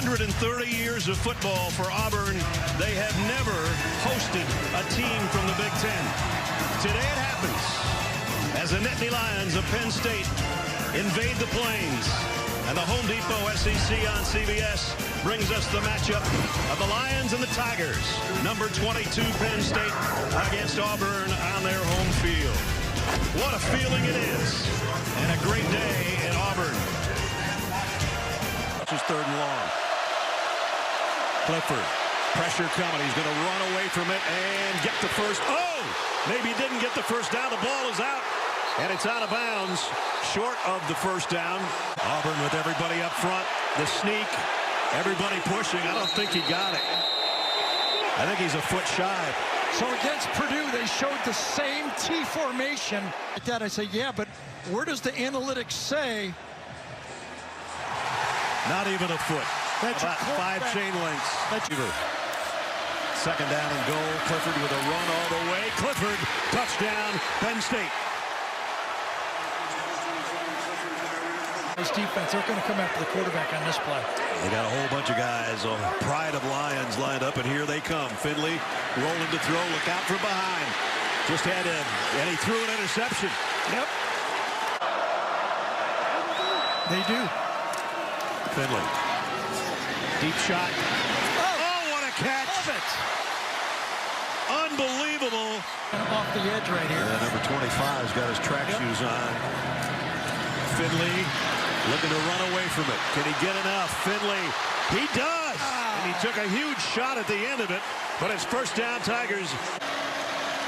130 years of football for Auburn. They have never hosted a team from the Big Ten. Today it happens as the Nittany Lions of Penn State invade the Plains. And the Home Depot SEC on CBS brings us the matchup of the Lions and the Tigers. Number 22 Penn State against Auburn on their home field. What a feeling it is. And a great day in Auburn. This is 3rd and long. Clifford. Pressure coming. He's going to run away from it and get the first. Oh! Maybe he didn't get the first down. The ball is out. And it's out of bounds, short of the first down. Auburn with everybody up front. The sneak. Everybody pushing. I don't think he got it. I think he's a foot shy. So against Purdue, they showed the same T formation. Like that, I say, yeah, but where does the analytics say? Not even a foot. That's about 5 chain lengths. That's 2nd down and goal. Clifford with a run all the way. Clifford, touchdown, Penn State. This defense, they're going to come after the quarterback on this play. They got a whole bunch of guys, a pride of Lions lined up, and here they come. Finley rolling to throw. Look out from behind. Just had in, and he threw an interception. Yep. They do. Finley. Deep shot. Oh, what a catch. Love it. Unbelievable. Off the edge right here. Yeah, number 25's got his track shoes on. Finley looking to run away from it. Can he get enough? Finley, he does! And he took a huge shot at the end of it, but it's first down, Tigers.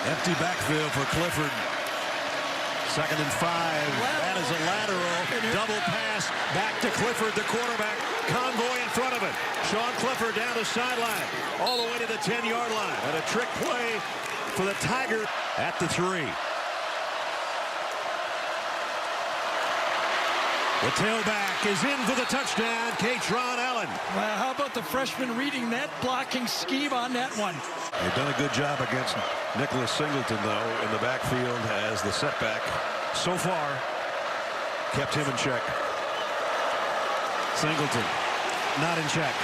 Empty backfield for Clifford. 2nd and 5. That is a lateral. Double pass back to Clifford, the quarterback. Convoy in front of it. Sean Clifford down the sideline, all the way to the 10-yard line. And a trick play for the Tigers at the 3. The tailback is in for the touchdown, Katron Allen. Well, how about the freshman reading that blocking scheme on that one? They've done a good job against Nicholas Singleton, though, in the backfield as the setback so far kept him in check. Singleton not in check.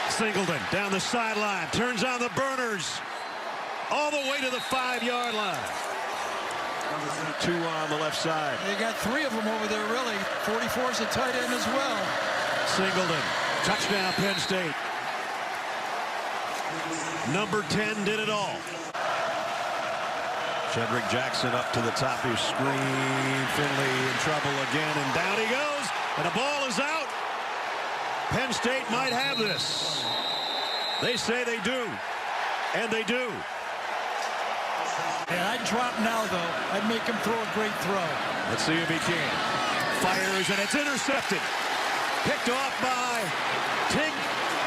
Singleton down the sideline, turns on the burners all the way to the 5-yard line. 2 on the left side. They got 3 of them over there, really. 44's a tight end as well. Singleton, touchdown Penn State. Number 10 did it all. Shedrick Jackson up to the top of his screen. Finley in trouble again, and down he goes. And the ball is out. Penn State might have this. They say they do, and they do. And I'd drop now, though. I'd make him throw a great throw. Let's see if he can. Fires, and it's intercepted. Picked off by Tig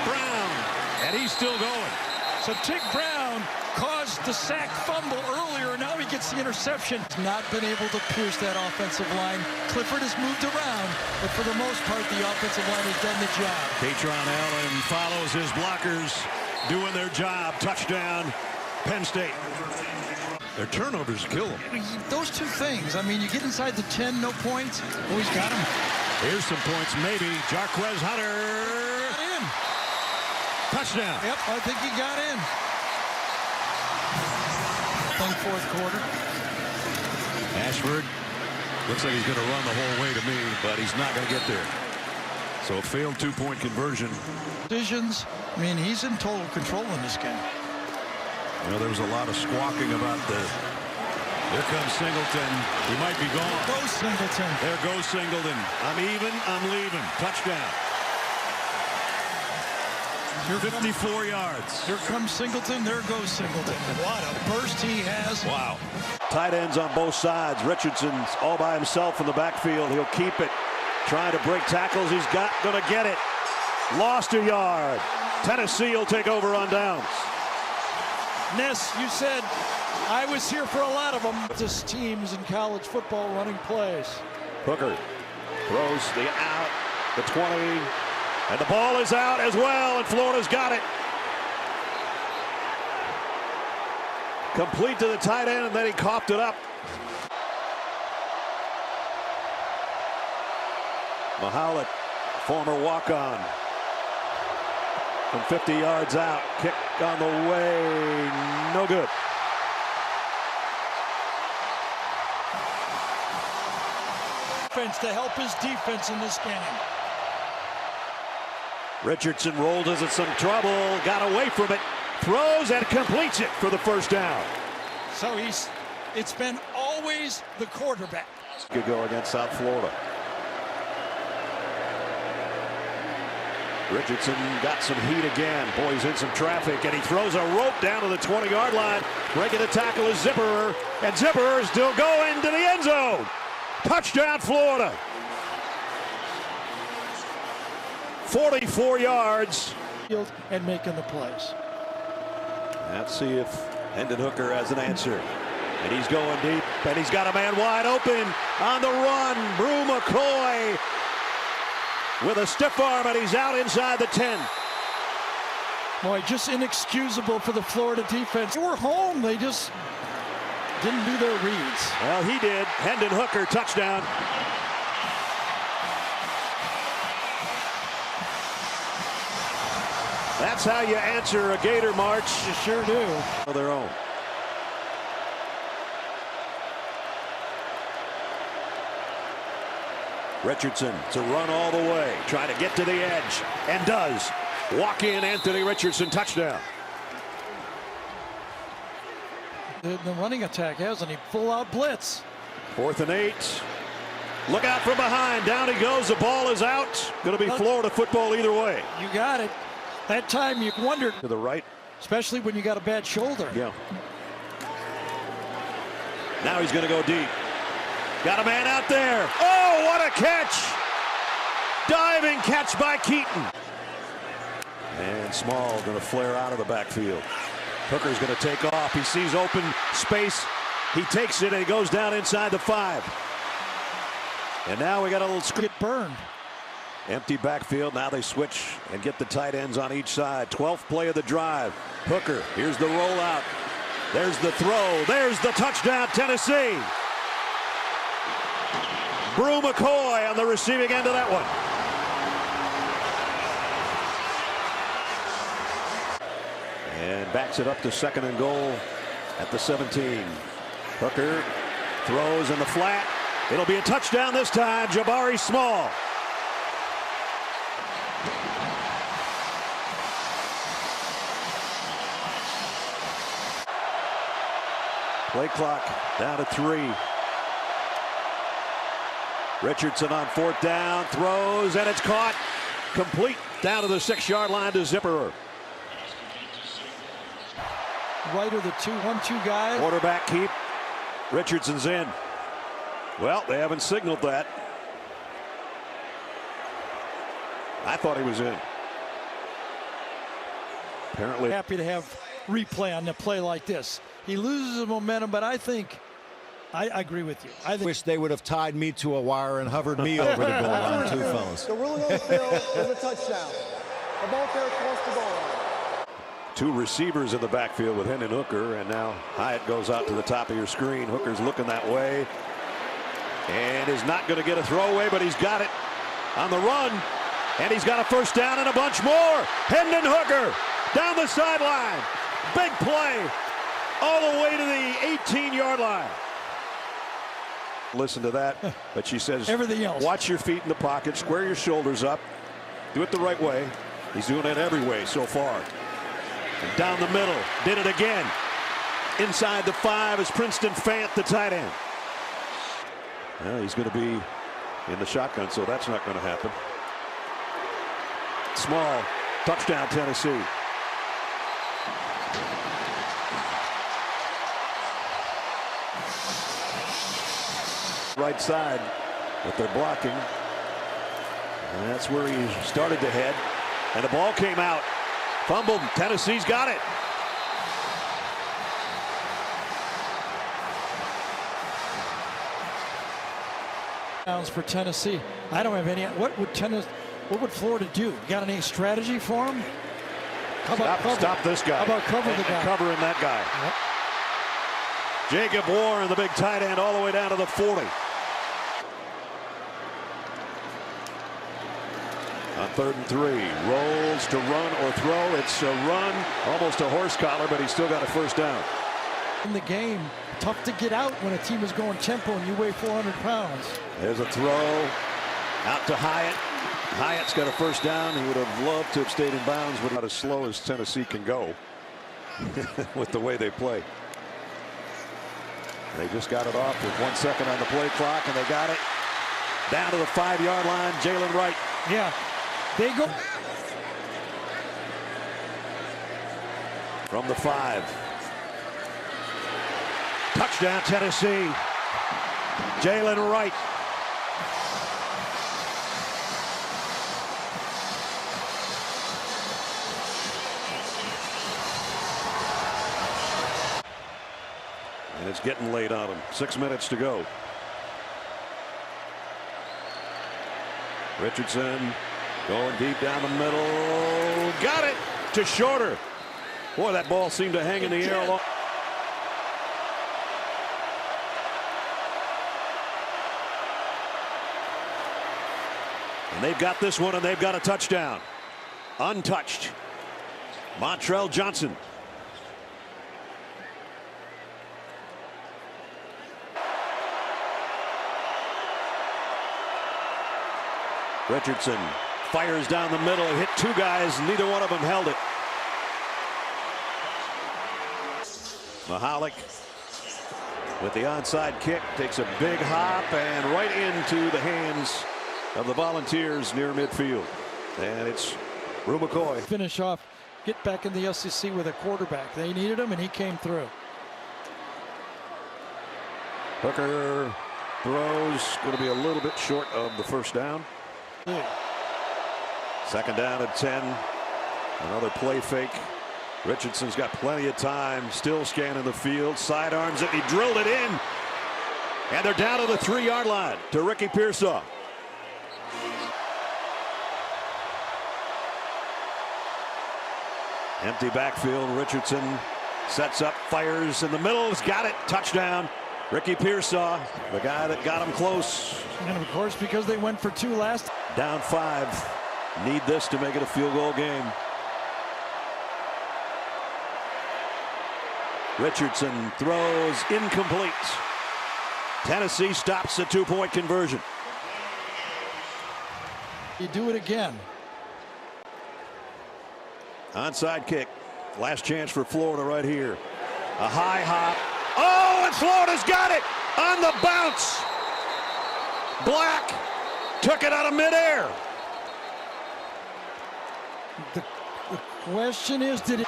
Brown, and he's still going. So Tig Brown caused the sack fumble earlier. Now he gets the interception. He's not been able to pierce that offensive line. Clifford has moved around, but for the most part, the offensive line has done the job. Katron Allen follows his blockers, doing their job. Touchdown, Penn State. Their turnovers kill them. Those 2 things. I mean, you get inside the 10, no points. Oh, he's got them. Here's some points, maybe. Jarquez Hunter. Got in. Touchdown. Yep, I think he got in. Playing 4th quarter. Ashford looks like he's going to run the whole way to me, but he's not going to get there. So a failed 2-point conversion. Decisions. I mean, he's in total control in this game. You know, there was a lot of squawking about the... Here comes Singleton. He might be gone. Go Singleton. There goes Singleton. I'm even, I'm leaving. Touchdown. 54 yards. Here comes Singleton. There goes Singleton. What a burst he has. Wow. Tight ends on both sides. Richardson's all by himself in the backfield. He'll keep it. Trying to break tackles. He's gonna get it. Lost a yard. Tennessee will take over on downs. Ness, you said I was here for a lot of them. This team's in college football running plays. Hooker throws the out, the 20, and the ball is out as well, and Florida's got it. Complete to the tight end, and then he coughed it up. Mahalik, former walk-on. from 50 yards out. Kick on the way. No good. Defense to help his defense in this game. Richardson rolled into some trouble. Got away from it. Throws and completes it for the first down. So it's been always the quarterback. Good go against South Florida. Richardson got some heat again. Boy, he's in some traffic, and he throws a rope down to the 20-yard line. Breaking the tackle is Zipperer, and Zipperer is still going to the end zone. Touchdown, Florida. 44 yards. And making the plays. Let's see if Hendon Hooker has an answer. And he's going deep, and he's got a man wide open on the run. Brew McCoy with a stiff arm, and he's out inside the 10. Boy, just inexcusable for the Florida defense. They were home. They just didn't do their reads. Well, he did. Hendon Hooker, touchdown. That's how you answer a Gator march. You sure do. Of their own. Richardson to run all the way, trying to get to the edge, and does. Walk in, Anthony Richardson, touchdown. The running attack, hasn't he? Full out blitz. 4th and 8. Look out from behind. Down he goes. The ball is out. Going to be Florida football either way. You got it. That time you wondered. To the right. Especially when you got a bad shoulder. Yeah. Now he's going to go deep. Got a man out there. Oh, what a catch. Diving catch by Keaton. And Small going to flare out of the backfield. Hooker's going to take off. He sees open space. He takes it and he goes down inside the 5. And now we got a little get burned. Empty backfield. Now they switch and get the tight ends on each side. 12th play of the drive. Hooker. Here's the rollout. There's the throw. There's the touchdown, Tennessee. Brew McCoy on the receiving end of that one. And backs it up to 2nd and goal at the 17. Hooker throws in the flat. It'll be a touchdown this time. Jabari Small. Play clock down to 3. Richardson on 4th down, throws, and it's caught. Complete down to the 6-yard line to Zipperer. Right of the 2-1-2 guy. Quarterback keep. Richardson's in. Well, they haven't signaled that. I thought he was in. Apparently. Happy to have replay on a play like this. He loses the momentum, but I think I agree with you. I wish they would have tied me to a wire and hovered me over the goal line, too, fellas. The ruling on the field is a touchdown. The ball carrier across the goal line. 2 receivers in the backfield with Hendon Hooker, and now Hyatt goes out to the top of your screen. Hooker's looking that way and is not going to get a throwaway, but he's got it on the run, and he's got a 1st down and a bunch more. Hendon Hooker down the sideline. Big play all the way to the 18-yard line. Listen to that, but she says everything else. Watch your feet in the pocket, square your shoulders up, do it the right way. He's doing it every way so far. And down the middle, did it again. Inside the 5 is Princeton Fant, the tight end. Well, he's going to be in the shotgun, so that's not going to happen. Small, touchdown Tennessee. Right side, but they're blocking. And that's where he started to head. And the ball came out. Fumbled. Tennessee's got it. Downs for Tennessee. I don't have any. What would Florida do? You got any strategy for him? How about stop this guy. How about cover the guy? Covering that guy. Yep. Jacob Warren, the big tight end, all the way down to the 40. On 3rd and 3. Rolls to run or throw. It's a run, almost a horse collar, but he's still got a first down. In the game, tough to get out when a team is going tempo and you weigh 400 pounds. There's a throw out to Hyatt. Hyatt's got a first down. He would have loved to have stayed in bounds, but not as slow as Tennessee can go with the way they play. They just got it off with 1 second on the play clock, and they got it down to the 5-yard line. Jalen Wright. Yeah, they go From the 5. Touchdown, Tennessee. Jalen Wright. And it's getting late on him. 6 minutes to go. Richardson going deep down the middle. Got it to Shorter. Boy, that ball seemed to hang in the air a lot. And they've got this one, and they've got a touchdown. Untouched. Montrell Johnson. Richardson fires down the middle. Hit 2 guys. Neither one of them held it. Mahalik with the onside kick takes a big hop and right into the hands of the Volunteers near midfield. And it's Rue McCoy. finish off, get back in the SEC with a quarterback. They needed him, and he came through. Hooker throws, going to be a little bit short of the first down. Yeah. 2nd down at 10. Another play fake. Richardson's got plenty of time, still scanning the field, sidearms it, he drilled it in, and they're down to the 3-yard line to Ricky Pearsall. Empty backfield. Richardson sets up, fires in the middle, has got it, touchdown. Ricky Pearsall, the guy that got him close. And of course, because they went for 2 last. Down 5. Need this to make it a field goal game. Richardson throws incomplete. Tennessee stops the 2-point conversion. You do it again. Onside kick. Last chance for Florida right here. A high hop. Oh, and Florida's got it on the bounce. Black took it out of midair. The question is, did it?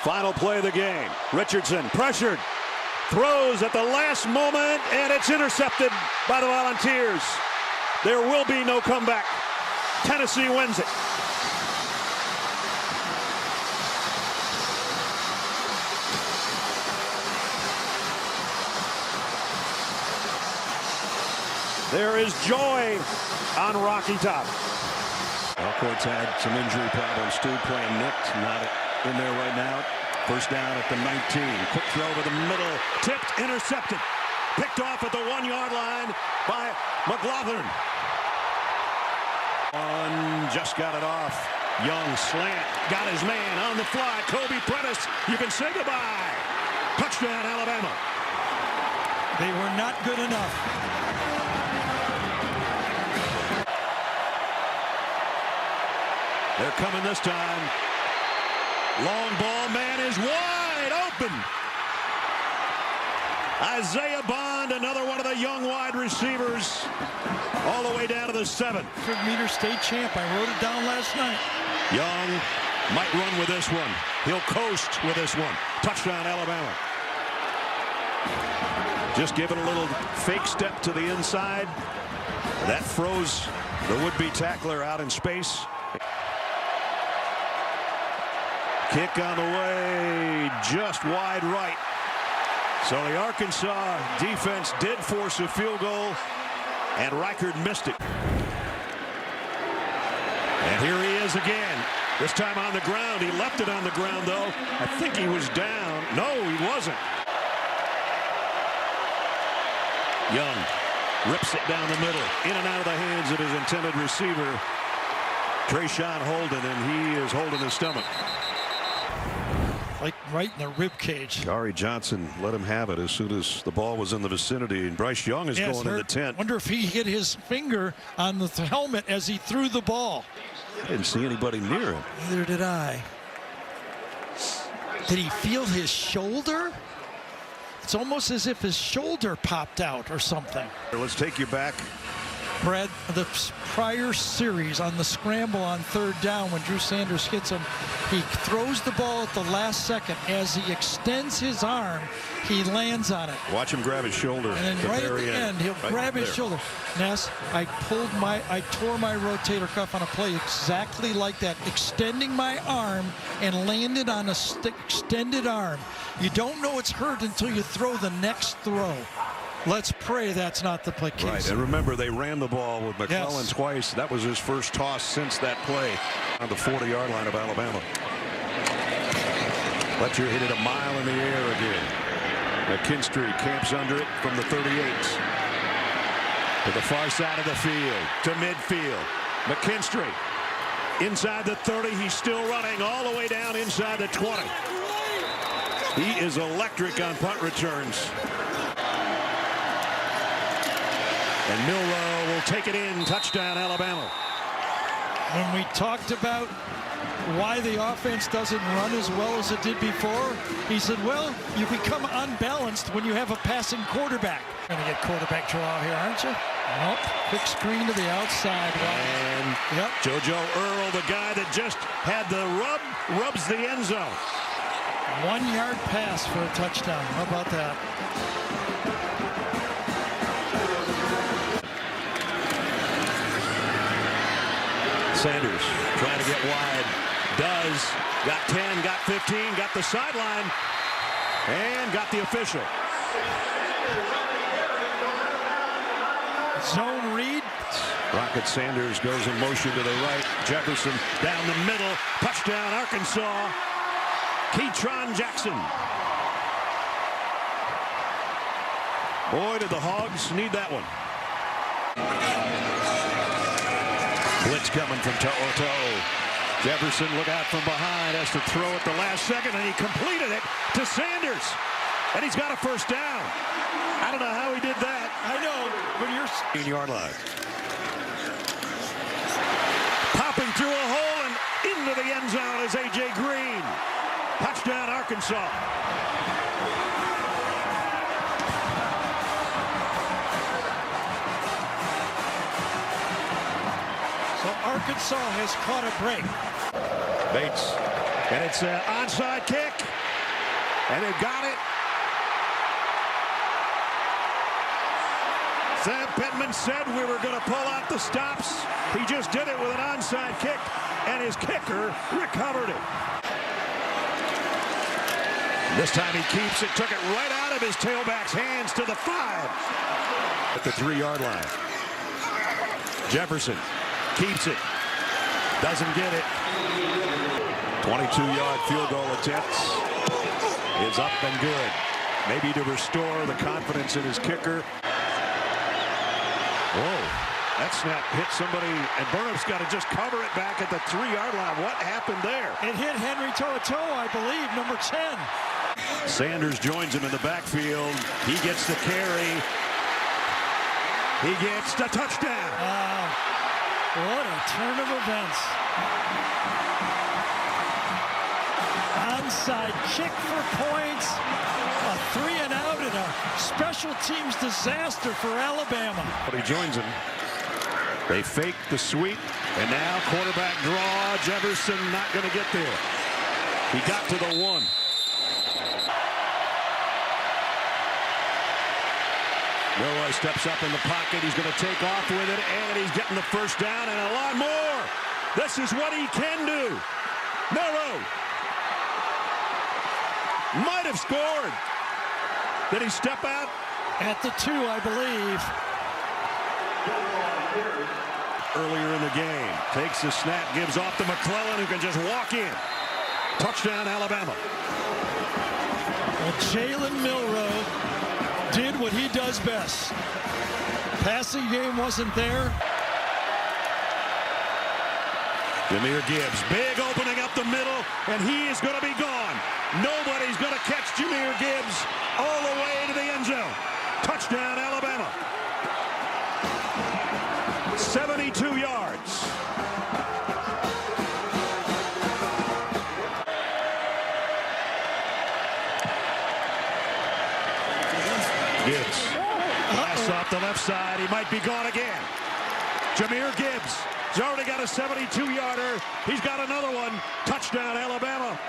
Final play of the game. Richardson pressured. Throws at the last moment, and it's intercepted by the Volunteers. There will be no comeback. Tennessee wins it. There is joy on Rocky Top. Alcort's had some injury problems too, playing nicked, not in there right now. First down at the 19. Quick throw to the middle, tipped, intercepted. Picked off at the 1-yard line by McLaughlin. Just got it off. Young slant, got his man on the fly. Kobe Prentice, you can say goodbye. Touchdown, Alabama. They were not good enough. They're coming this time. Long ball, man is wide open. Isaiah Bond, another one of the young wide receivers, all the way down to the 7. 100-meter state champ. I wrote it down last night. Young might run with this one. He'll coast with this one. Touchdown, Alabama. Just giving a little fake step to the inside. That froze the would-be tackler out in space. Kick on the way, just wide right. So the Arkansas defense did force a field goal, and Reichard missed it. And here he is again, this time on the ground. He left it on the ground, though. I think he was down. No, he wasn't. Young Rips it down the middle. In and out of the hands of his intended receiver, Trayshawn Holden, and he is holding his stomach. Like right in the rib cage. Gary Johnson let him have it as soon as the ball was in the vicinity, and Bryce Young is going in the tent. Wonder if he hit his finger on the helmet as he threw the ball. I didn't see anybody near him. Neither did I. Did he feel his shoulder? It's almost as if his shoulder popped out or something. Let's take you back. Brad, the prior series on the scramble on 3rd down when Drew Sanders hits him, he throws the ball at the last second. As he extends his arm, he lands on it. Watch him grab his shoulder. And then right at the end, he'll grab his shoulder. Ness, I tore my rotator cuff on a play exactly like that, extending my arm and landed on a extended arm. You don't know it's hurt until you throw the next throw. Let's pray that's not the play case. Right, and remember, they ran the ball with McClellan twice. That was his first toss since that play on the 40-yard line of Alabama. Fletcher hit it a mile in the air again. McKinstry camps under it from the 38. To the far side of the field, to midfield. McKinstry inside the 30. He's still running all the way down inside the 20. He is electric on punt returns. And Milroe will take it in. Touchdown, Alabama. When we talked about why the offense doesn't run as well as it did before, he said, well, you become unbalanced when you have a passing quarterback. Going to get quarterback draw here, aren't you? Nope. Quick screen to the outside. And JoJo Earl, the guy that just had the rubs the end zone. 1-yard pass for a touchdown. How about that? Sanders trying to get wide. Does. Got 10, got 15, got the sideline, and got the official. Zone read. Rocket Sanders goes in motion to the right. Jefferson down the middle. Touchdown, Arkansas. Keytron Jackson. Boy, did the Hogs need that one. Blitz coming from toe-to-toe. Jefferson, look out from behind, has to throw it the last second, and he completed it to Sanders. And he's got a first down. I don't know how he did that. I know, but you're 15-yard line. Popping through a hole and into the end zone is A.J. Green. Touchdown, Arkansas. So Arkansas has caught a break. Bates, and it's an onside kick, and they got it. Sam Pittman said we were going to pull out the stops. He just did it with an onside kick, and his kicker recovered it. This time he keeps it, took it right out of his tailback's hands to the 5. At the 3-yard line. Jefferson keeps it. Doesn't get it. 22-yard field goal attempt is up and good. Maybe to restore the confidence in his kicker. Whoa. That snap hit somebody, and Burnham's got to just cover it back at the 3-yard line. What happened there? It hit Henry toe-to-toe, I believe, number 10. Sanders joins him in the backfield. He gets the carry. He gets the touchdown. What a turn of events. Onside kick for points. A 3-and-out and a special teams disaster for Alabama. But he joins him. They fake the sweep, and now quarterback draw. Jefferson not going to get there. He got to the 1. Milroe steps up in the pocket. He's going to take off with it, and he's getting the first down and a lot more. This is what he can do. Milroe might have scored. Did he step out? At the 2, I believe. Earlier in the game, takes the snap, gives off to McClellan, who can just walk in. Touchdown, Alabama. Well, Jalen Milroe did what he does best. Passing game wasn't there. Jahmyr Gibbs, big opening up the middle, and he is going to be gone. Nobody's going to catch Jahmyr Gibbs all the way to the end zone. Touchdown, Alabama. 72 yards. Gibbs. Pass off the left side. He might be gone again. Jahmyr Gibbs. He's already got a 72-yarder. He's got another one. Touchdown, Alabama.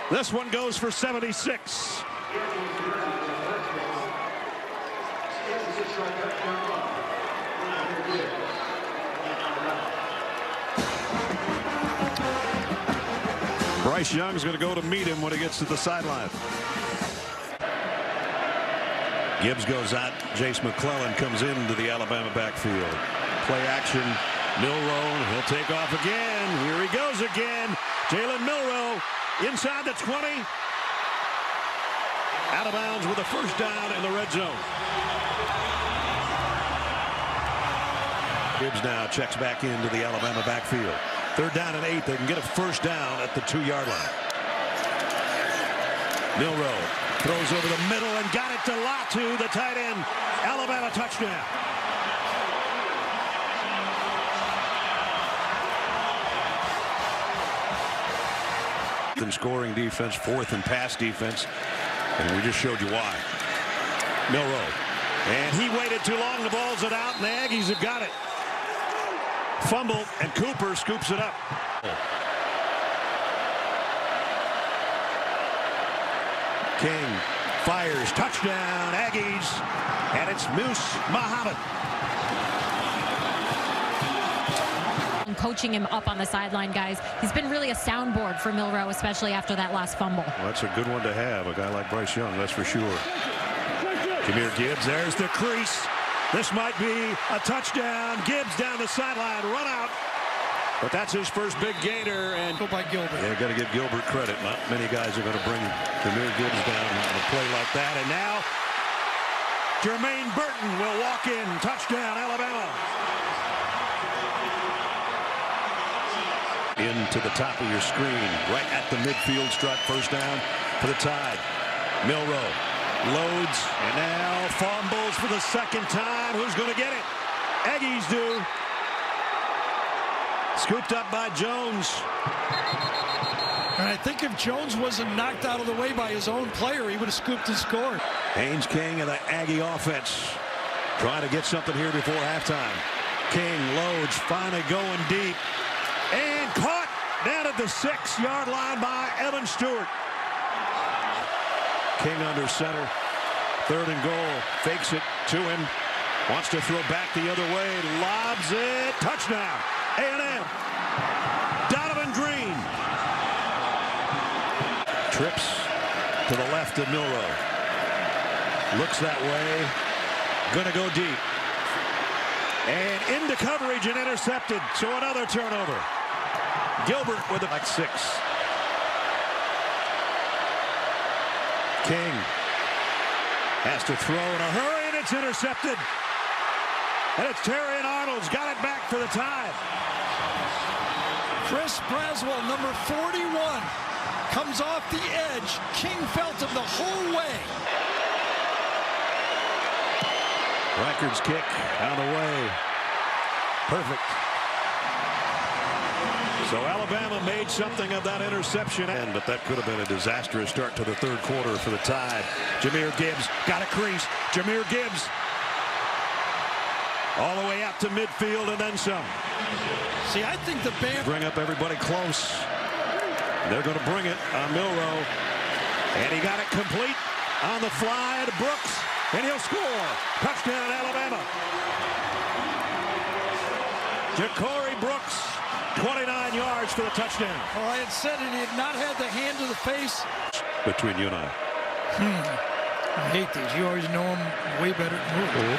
This one goes for 76. Bryce Young's going to go to meet him when he gets to the sideline. Gibbs goes out. Jace McClellan comes into the Alabama backfield. Play action. Milroe, he'll take off again. Here he goes again. Jalen Milroe inside the 20. Out of bounds with a first down in the red zone. Gibbs now checks back into the Alabama backfield. 3rd down and 8. They can get a first down at the 2-yard line. Milroe throws over the middle and got it to Latu, the tight end. Alabama touchdown. In scoring defense, 4th and pass defense, and we just showed you why. Milroe, and he waited too long. The ball's it out, and the Aggies have got it. Fumble, and Cooper scoops it up. King fires, touchdown, Aggies, and it's Moose Muhammad. Coaching him up on the sideline, guys. He's been really a soundboard for Milroe, especially after that last fumble. Well, that's a good one to have, a guy like Bryce Young, that's for sure. Jahmyr Gibbs, there's the crease. This might be a touchdown. Gibbs down the sideline, run out. But that's his first big gainer. And Go by Gilbert. yeah, got to give Gilbert credit. Not many guys are going to bring Jahmyr Gibbs down on a play like that. And now Jermaine Burton will walk in. Touchdown, Alabama. Into the top of your screen, right at the midfield stripe. First down for the Tide. Milroe loads, and now fumbles for the 2nd time. Who's going to get it? Aggies do. Scooped up by Jones. And I think if Jones wasn't knocked out of the way by his own player, he would have scooped and scored. Haynes King of the Aggie offense trying to get something here before halftime. King loads, finally going deep, and caught down at the 6-yard line by Evan Stewart. King under center. 3rd and goal. Fakes it to him. Wants to throw back the other way. Lobs it. Touchdown. A&M. Donovan Green. Trips to the left of Milroe. Looks that way. Gonna go deep. And into coverage and intercepted. So another turnover. Gilbert with it like 6. King has to throw in a hurry, and it's intercepted. And it's Terry and Arnold's got it back for the Tide. Chris Braswell, number 41, comes off the edge. King felt him the whole way. Reichard's kick on the way. Perfect. So Alabama made something of that interception, but that could have been a disastrous start to the 3rd quarter for the Tide. Jahmyr Gibbs got a crease. Jahmyr Gibbs all the way out to midfield and then some. See, I think the band Bring up everybody close. They're going to bring it on Milroe. And he got it complete on the fly to Brooks. And he'll score. Touchdown, Alabama. Ja'Cory Brooks, 29 yards for the touchdown. Well, I had said it, he had not had the hand to the face. Between you and I. I hate these. You always know them way better than me.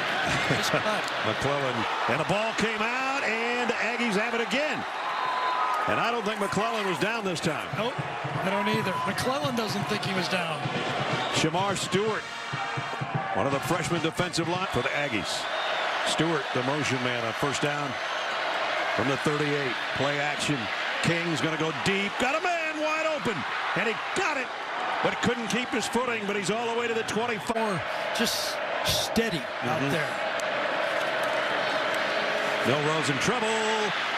McClellan, and the ball came out, and the Aggies have it again. And I don't think McClellan was down this time. Nope, I don't either. McClellan doesn't think he was down. Shamar Stewart One of the freshman defensive line for the Aggies. Stewart, the motion man on first down from the 38. Play action. King's going to go deep. Got a man wide open. And he got it, but couldn't keep his footing. But he's all the way to the 24. Just steady out there. Milrose in trouble.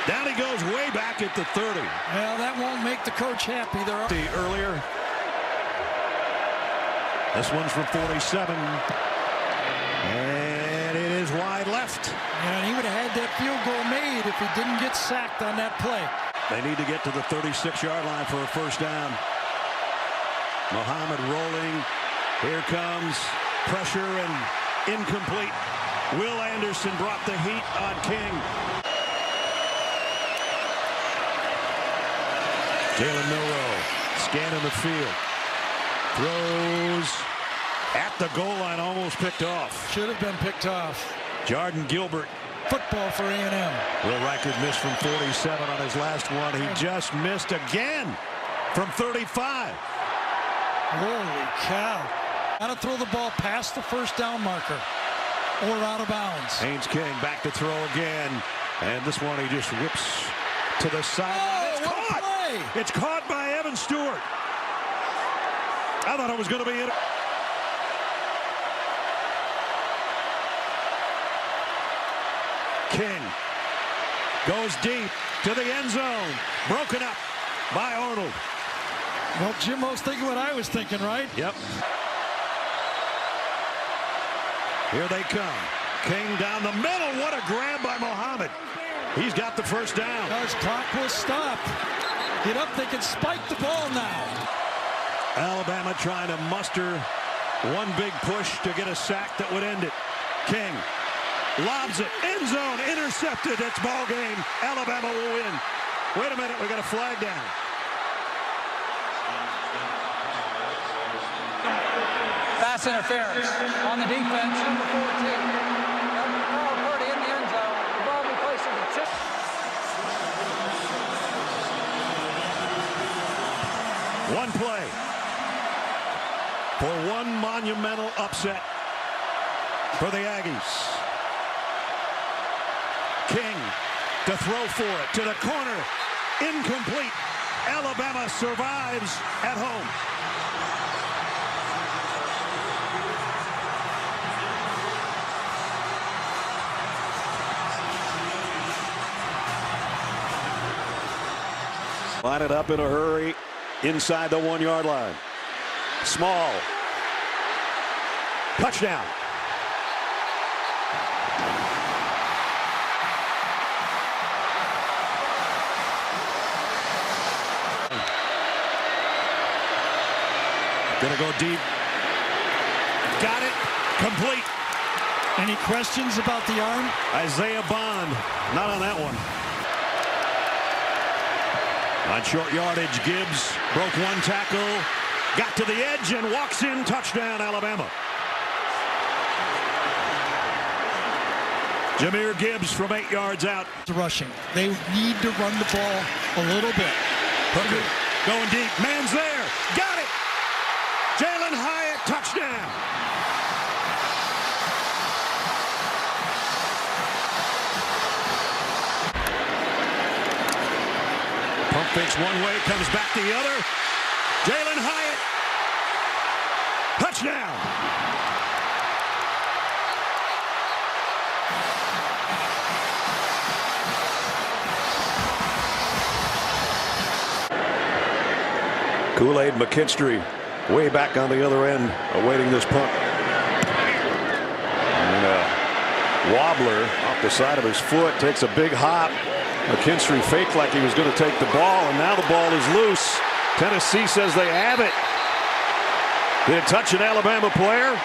Down he goes way back at the 30. Well, that won't make the coach happy. See earlier. This one's from 47. And it is wide left. And he would have had that field goal made if he didn't get sacked on that play. They need to get to the 36-yard line for a first down. Muhammad rolling. Here comes pressure and incomplete. Will Anderson brought the heat on King. Jalen Milroe scanning the field. Throws at the goal line, almost picked off. Should have been picked off. Jordan Gilbert. Football for A&M. Will Reichard missed from 47 on his last one. He just missed again from 35. Holy cow. Got to throw the ball past the first down marker or out of bounds. Haynes King back to throw again. And this one he just whips to the side. Oh, It's what a caught. play. It's caught by Evan Stewart. I thought it was going to be it. King goes deep to the end zone. Broken up by Arnold. Well, Jim was thinking what I was thinking, right? Yep. Here they come. King down the middle. What a grab by Muhammad. He's got the first down. Now his clock will stop. Get up, they can spike the ball now. Alabama trying to muster one big push to get a sack that would end it. King lobs it. End zone. Intercepted. It's ball game. Alabama will win. Wait a minute. We got a flag down. Pass interference on the defense, number 14. Carl Purdy in the end zone. The ball be placed in the chip. One play for one monumental upset for the Aggies. King to throw for it to the corner. Incomplete. Alabama survives at home. Line it up in a hurry inside the 1 yard line. Small. Touchdown. Gonna go deep. Got it. Complete. Any questions about the arm? Isaiah Bond. Not on that one. On short yardage, Gibbs broke one tackle, got to the edge and walks in. Touchdown, Alabama. Jahmyr Gibbs from 8 yards out. Rushing. They need to run the ball a little bit. Hooker going deep. Man's there. Got it. Jalen Hyatt, touchdown. Pump fakes one way, comes back the other. Jalen Hyatt. Touchdown. Kool-Aid McKinstry way back on the other end awaiting this punt. And wobbler off the side of his foot, takes a big hop. McKinstry faked like he was going to take the ball, and now the ball is loose. Tennessee says they have it. Did it touch an Alabama player?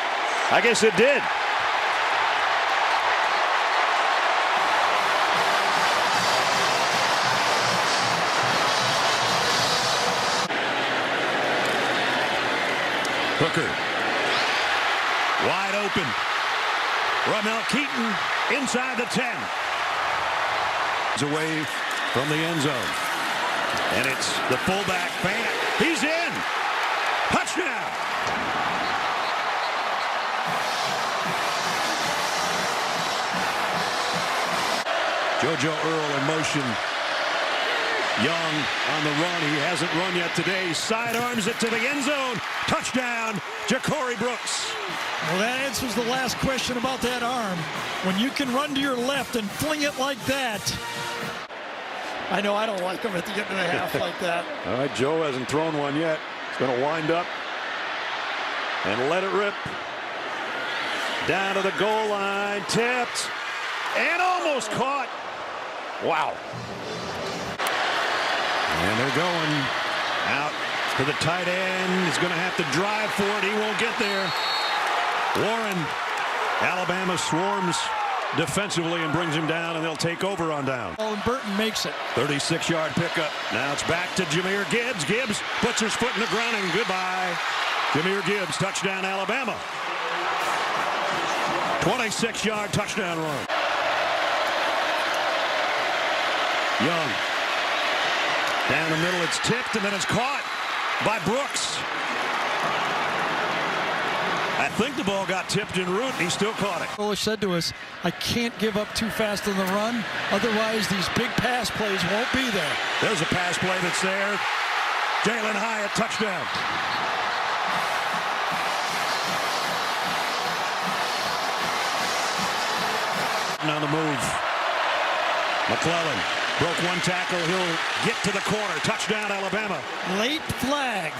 I guess it did. Hooker. Wide open. Ramel Keaton inside the 10. Away from the end zone. And it's the fullback Fant. He's in. Touchdown. JoJo Earl in motion. Young on the run. He hasn't run yet today. Sidearms it to the end zone. Touchdown, Ja'Cory Brooks. Well, that answers the last question about that arm. When you can run to your left and fling it like that. I know I don't like him at the end of the half like that. All right, Joe hasn't thrown one yet. He's going to wind up and let it rip. Down to the goal line, tipped, and almost caught. Wow. And they're going out to the tight end. He's going to have to drive for it. He won't get there. Warren, Alabama swarms defensively and brings him down, and they'll take over on down. Oh, and Burton makes it. 36-yard pickup. Now it's back to Jahmyr Gibbs. Gibbs puts his foot in the ground, and goodbye. Jahmyr Gibbs, touchdown, Alabama. 26-yard touchdown run. Young. Down the middle, it's tipped, and then it's caught by Brooks. I think the ball got tipped en route, and he still caught it. Polish said to us, I can't give up too fast on the run. Otherwise, these big pass plays won't be there. There's a pass play that's there. Jalen Hyatt, touchdown. On the move. McClellan broke one tackle. He'll get to the corner. Touchdown, Alabama. Late flag.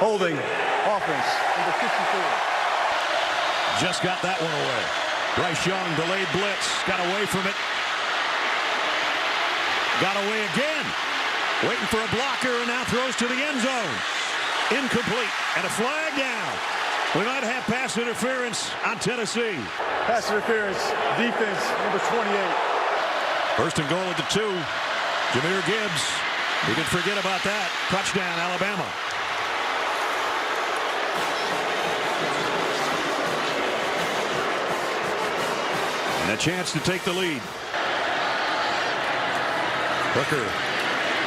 Holding. Offense. Number 54. Just got that one away. Bryce Young, delayed blitz. Got away from it. Got away again. Waiting for a blocker and now throws to the end zone. Incomplete. And a flag down. We might have pass interference on Tennessee. Pass interference. Defense. Number 28. First and goal at the 2. Jahmyr Gibbs. You can forget about that. Touchdown, Alabama. And a chance to take the lead. Hooker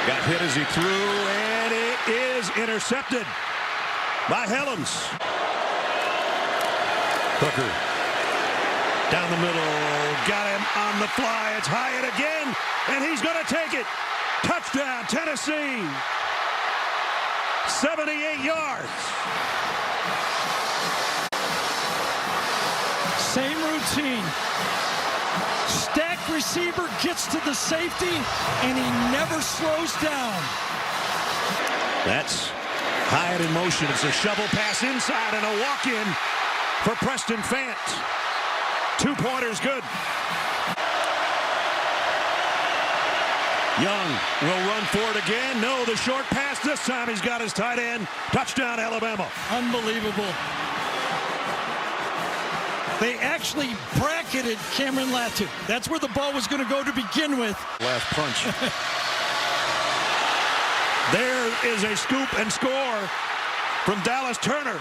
got hit as he threw, and it is intercepted by Helms. Hooker down the middle, got him on the fly. It's Hyatt again, and he's going to take it. Touchdown, Tennessee. 78 yards. Same routine. Stack receiver gets to the safety, and he never slows down. That's Hyatt in motion. It's a shovel pass inside and a walk-in for Preston Fant. 2-pointers good. Young will run for it again. No, the short pass this time. He's got his tight end. Touchdown, Alabama. Unbelievable. They actually bracketed Cameron Latu. That's where the ball was going to go to begin with. Last punch. There is a scoop and score from Dallas Turner.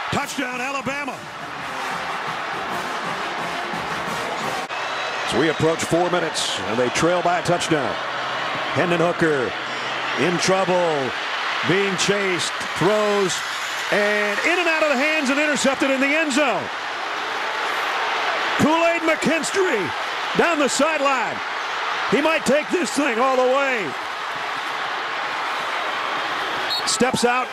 Touchdown, Alabama. So we approach 4 minutes, and they trail by a touchdown. Hendon Hooker in trouble, being chased, throws, and in and out of the hands and intercepted in the end zone. Kool-Aid McKinstry down the sideline. He might take this thing all the way. Steps out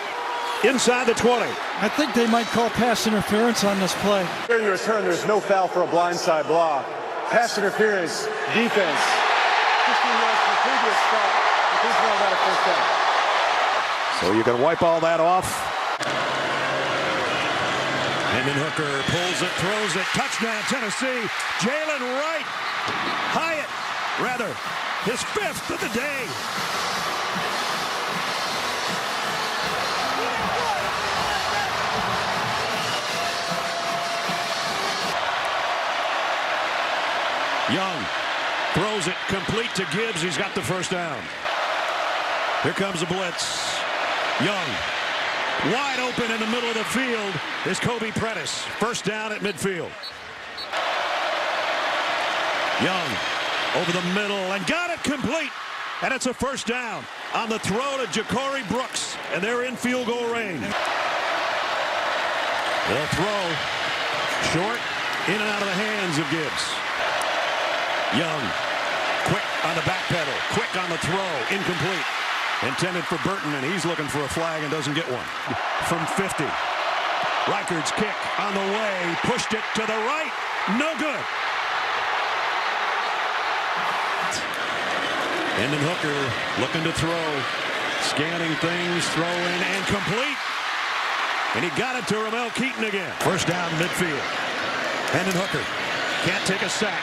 inside the 20. I think they might call pass interference on this play. During the return, there's no foul for a blindside block. Pass interference. Defense. 15 yards from the previous spot. He's now got a first down. So you can wipe all that off. Hendon Hooker pulls it, throws it. Touchdown, Tennessee. Jalen Wright. Hyatt, rather, his 5th of the day. Young throws it complete to Gibbs. He's got the first down. Here comes the blitz. Young wide open in the middle of the field is Kobe Prentice. First down at midfield. Young over the middle and got it complete. And it's a first down on the throw to Ja'Cory Brooks. And they're in field goal range. They'll throw short in and out of the hands of Gibbs. Young Quick on the back pedal. Quick on the throw. Incomplete. Intended for Burton, and he's looking for a flag and doesn't get one. From 50. Reichard's kick on the way. Pushed it to the right. No good. Hendon Hooker looking to throw. Scanning things. Throw in and complete. And he got it to Ramel Keaton again. First down midfield. Hendon Hooker can't take a sack.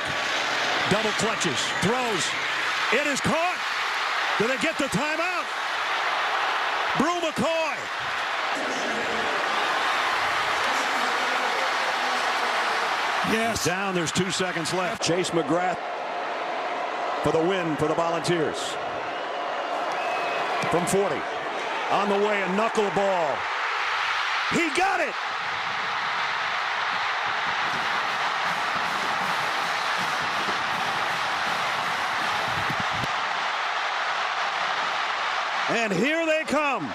Double clutches. Throws. It is caught. Do they get the timeout? Brew McCoy. Yes. Down. There's 2 seconds left. Chase McGrath for the win for the Volunteers. From 40. On the way, a knuckleball. He got it. And here they come.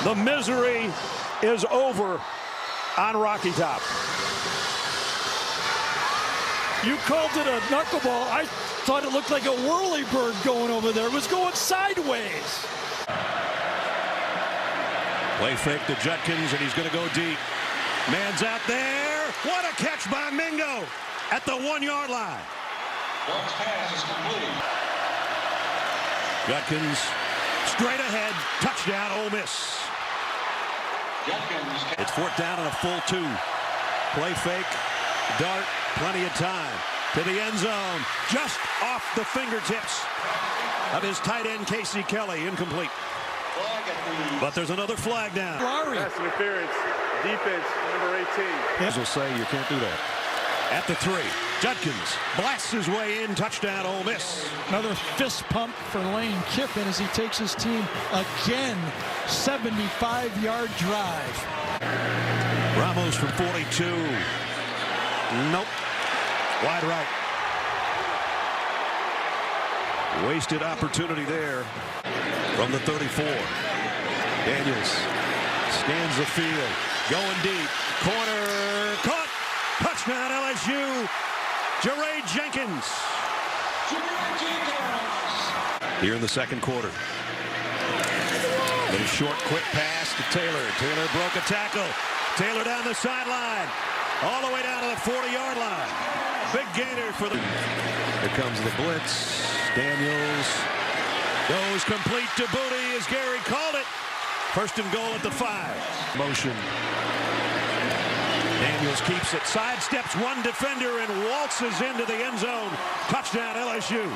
The misery is over on Rocky Top. You called it a knuckleball. I thought it looked like a whirlybird going over there. It was going sideways. Play fake to Judkins, and he's going to go deep. Man's out there. What a catch by Mingo at the 1-yard line. Pass is complete. Judkins straight ahead. Touchdown, Ole Miss. It's 4th down and a full 2. Play fake. Dart. Plenty of time. To the end zone. Just off the fingertips of his tight end, Casey Kelly. Incomplete. But there's another flag down. Pass interference. Defense, number 18. Will say you can't do that. At the 3. Judkins blasts his way in. Touchdown, Ole Miss. Another fist pump for Lane Kiffin as he takes his team again. 75-yard drive. Ramos from 42. Nope. Wide right. Wasted opportunity there from the 34. Daniels scans the field. Going deep. Corner. Caught. Touchdown LSU. Jaray Jenkins. Here in the second quarter. Little short, quick pass to Taylor. Taylor broke a tackle. Taylor down the sideline. All the way down to the 40-yard line. Big gainer for the... Here comes the blitz. Daniels goes complete to Booty as Gary called it. First and goal at the 5. Motion. Daniels keeps it, sidesteps one defender and waltzes into the end zone. Touchdown LSU.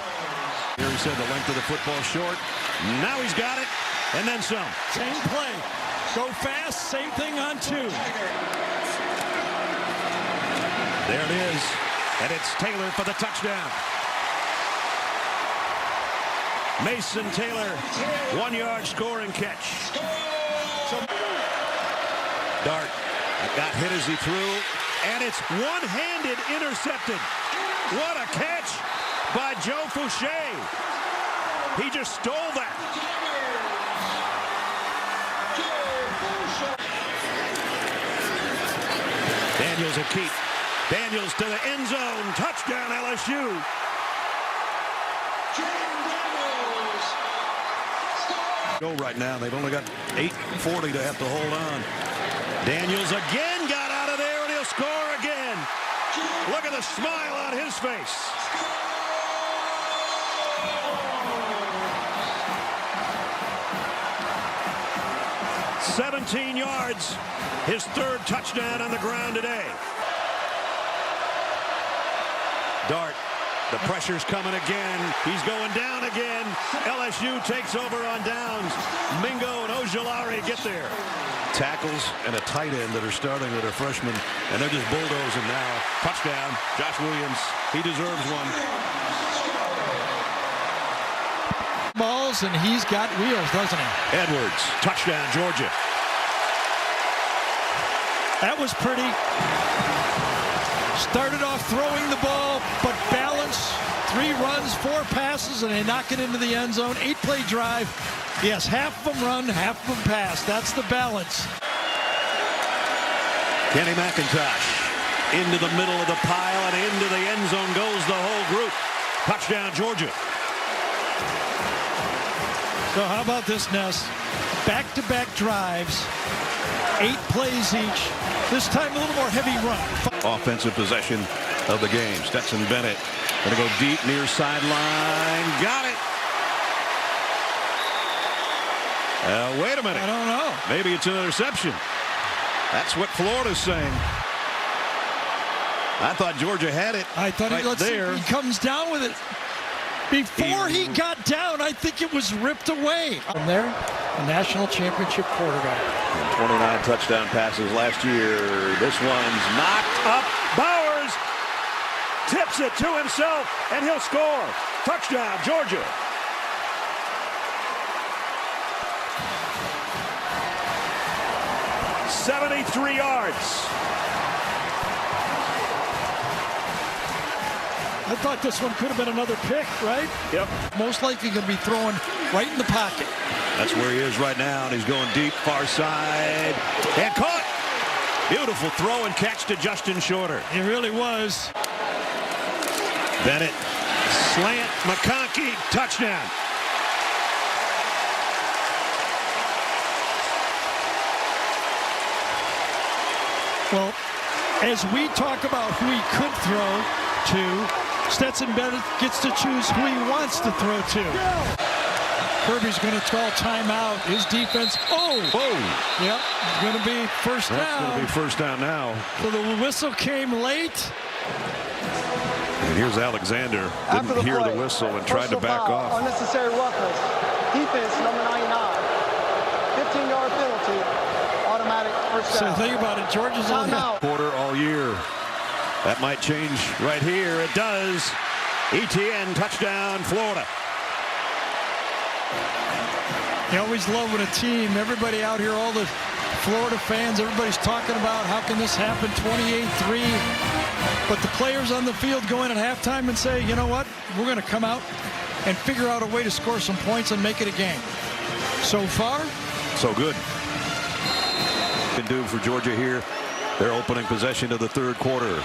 Here he said the length of the football short. Now he's got it, and then some. Same play. Go fast, same thing on 2. There it is, and it's Taylor for the touchdown. Mason Taylor, 1-yard scoring catch. Dart got hit as he threw, and it's one-handed intercepted. What a catch by Joe Fouché. He just stole that. Daniels a keep. Daniels to the end zone. Touchdown LSU. Go right now. They've only got 8:40 to have to hold on. Daniels again got out of there, and he'll score again. Look at the smile on his face. "17 yards, his 3rd touchdown on the ground today." Dart, the pressure's coming again. He's going down again. LSU takes over on downs. Mingo and Ojulari get there. Tackles and a tight end that are starting that are freshmen, and they're just bulldozing now. Touchdown, Josh Williams. He deserves one. Balls, and he's got wheels, doesn't he? Edwards, touchdown, Georgia. That was pretty. Started off throwing the ball, but balance. 3 runs, 4 passes, and they knock it into the end zone. 8-play drive. Yes, half of them run, half of them pass. That's the balance. Kenny McIntosh into the middle of the pile, and into the end zone goes the whole group. Touchdown, Georgia. So how about this, Ness? Back-to-back drives, 8 plays each. This time a little more heavy run. Offensive possession of the game. Stetson Bennett going to go deep near sideline. Got it. Wait a minute. I don't know. Maybe it's an interception. That's what Florida's saying. I thought Georgia had it. I thought right let's there. see if he comes down with it. Before he got down, I think it was ripped away. From there, a national championship quarterback. 29 touchdown passes last year. This one's knocked up. Bowers tips it to himself, and he'll score. Touchdown, Georgia. $73 yards. I thought this one could have been another pick, right? Yep. Most likely going to be throwing right in the pocket. That's where he is right now, and he's going deep, far side, and caught. Beautiful throw and catch to Justin Shorter. It really was. Bennett, slant, McConkey, touchdown. Well, as we talk about who he could throw to, Stetson Bennett gets to choose who he wants to throw to. Kirby's going to call timeout. His defense. Oh! Yep, it's going to be first down. That's going to be first down now. So the whistle came late. And here's Alexander. Didn't hear the whistle and tried to back off. Unnecessary roughness. Defense number 99. 15-yard penalty. Automatic first down. So think about it. Georgia's on the Quarter all year. That might change right here. It does. ETN touchdown, Florida. You always love when a team, everybody out here, all the Florida fans, everybody's talking about how can this happen, 28-3. But the players on the field go in at halftime and say, you know what, we're going to come out and figure out a way to score some points and make it a game. So far, so good. Can do for Georgia here. Their opening possession of the third quarter.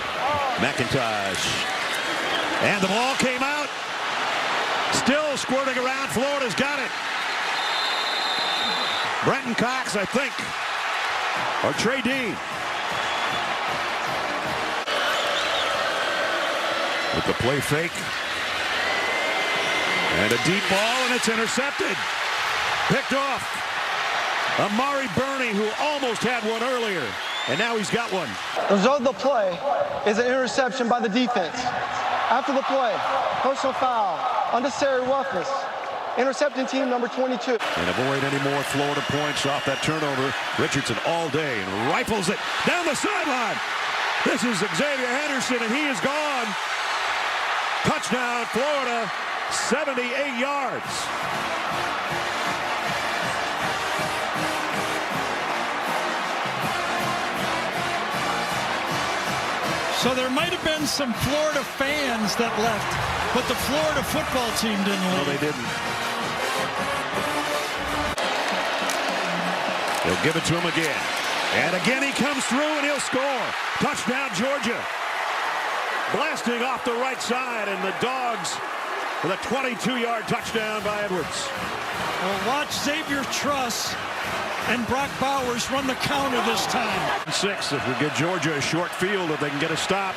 McIntosh. And the ball came out. Still squirting around. Florida's got it. Brenton Cox, I think. Or Trey Dean. With the play fake. And a deep ball, and it's intercepted. Picked off. Amari Burney, who almost had one earlier. And now he's got one. The result of the play is an interception by the defense. After the play, personal foul, unnecessary roughness, intercepting team number 22. And avoid any more Florida points off that turnover. Richardson all day and rifles it down the sideline. This is Xavier Henderson, and he is gone. Touchdown, Florida, 78 yards. so there might have been some Florida fans that left, but the Florida football team didn't leave. No, they didn't. He'll give it to him again. And again he comes through and he'll score. Touchdown, Georgia. Blasting off the right side, and the Dogs with a 22-yard touchdown by Edwards. Well, watch Xavier Truss and Brock Bowers run the counter this time. 6 if we get Georgia a short field, if they can get a stop.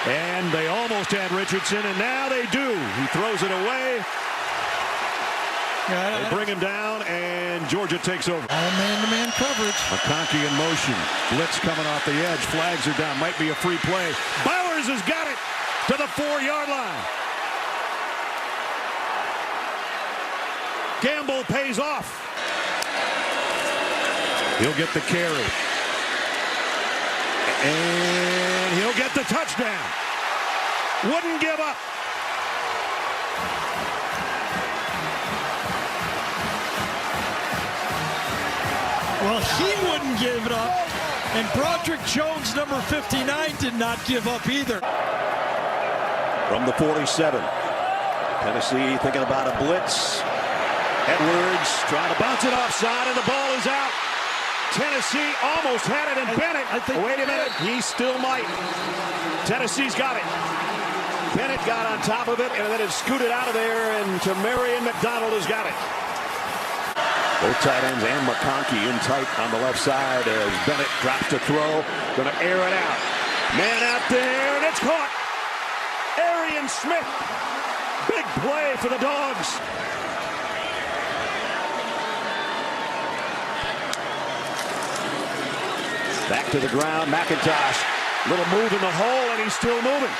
And they almost had Richardson, and now they do. He throws it away. They bring him down, and Georgia takes over. All man-to-man coverage. McConkey in motion. Blitz coming off the edge. Flags are down. Might be a free play. Bowers has got it to the 4-yard line. Gamble pays off. He'll get the carry. And he'll get the touchdown. Wouldn't give up. Well, he wouldn't give it up. And Broderick Jones, number 59, did not give up either. From the 47. Tennessee thinking about a blitz. Edwards trying to bounce it offside, and the ball is out. Tennessee almost had it, and Bennett. Wait a minute, he still might. Tennessee's got it. Bennett got on top of it, and then it scooted out of there, and Marion McDonald has got it. Both tight ends and McConkey in tight on the left side as Bennett drops to throw. Going to air it out. Man out there, and it's caught. Arian Smith. Big play for the Dogs. Back to the ground, McIntosh. Little move in the hole, and he's still moving.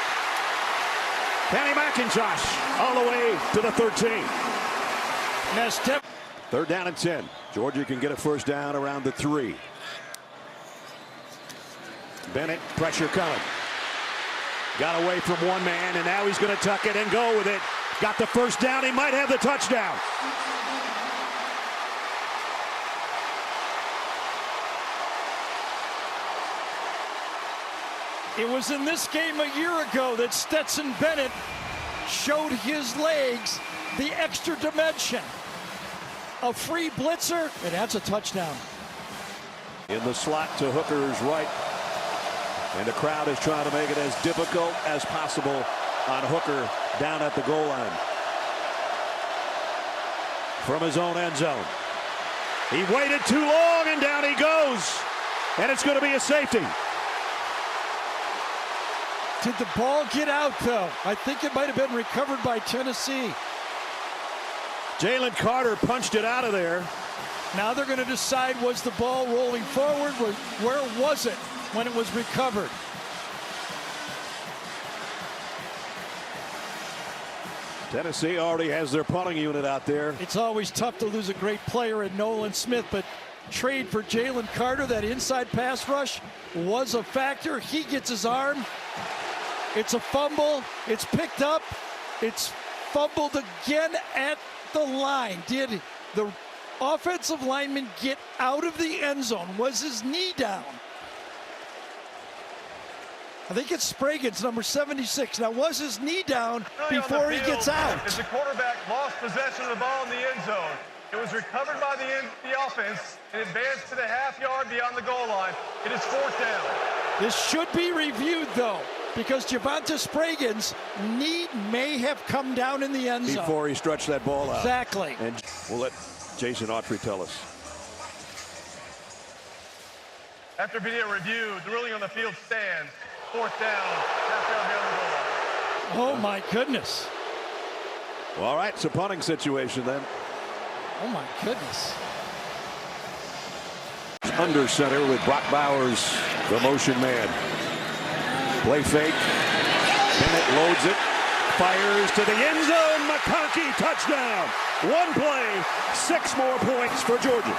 Kenny McIntosh all the way to the 13. Now step. 3rd down and 10. Georgia can get a first down around the 3. Bennett, pressure coming. Got away from one man, and now he's going to tuck it and go with it. Got the first down. He might have the touchdown. It was in this game a year ago that Stetson Bennett showed his legs the extra dimension. A free blitzer, and that's a touchdown. In the slot to Hooker's right. And the crowd is trying to make it as difficult as possible on Hooker down at the goal line. From his own end zone. He waited too long, and down he goes. And it's going to be a safety. Did the ball get out, though? I think it might have been recovered by Tennessee. Jalen Carter punched it out of there. Now they're going to decide, was the ball rolling forward? Where was it when it was recovered? Tennessee already has their punting unit out there. It's always tough to lose a great player in Nolan Smith, but trade for Jalen Carter, that inside pass rush was a factor. He gets his arm. It's a fumble. It's picked up. It's fumbled again at the line. Did the offensive lineman get out of the end zone? Was his knee down? I think it's Sprague's number 76. Now, was his knee down before he gets out? As the quarterback lost possession of the ball in the end zone, it was recovered by the offense and advanced to the half-yard beyond the goal line. It is 4th down. This should be reviewed, though, because Javonte Sprague's knee may have come down in the end zone. Before he stretched that ball out. Exactly. And we'll let Jason Autry tell us. After video review, the ruling on the field stands. 4th down, half-yard beyond the goal line. Oh, my goodness. Well, all right, it's a punting situation then. Oh, my goodness. Under center with Brock Bowers, the motion man. Play fake. Bennett loads it. Fires to the end zone. McConkey, touchdown. One play, 6 more points for Georgia.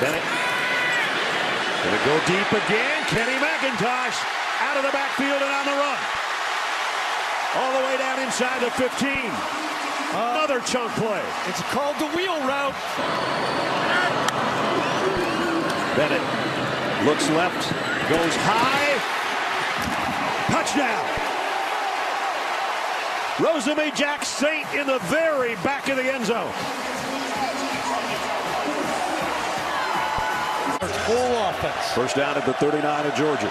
Bennett gonna go deep again. Kenny McIntosh out of the backfield and on the run. All the way down inside the 15. Another chunk play. It's called the wheel route. Bennett looks left, goes high. Touchdown. Rosemy Jack Saint in the very back of the end zone. Full offense. First down at the 39 of Georgia.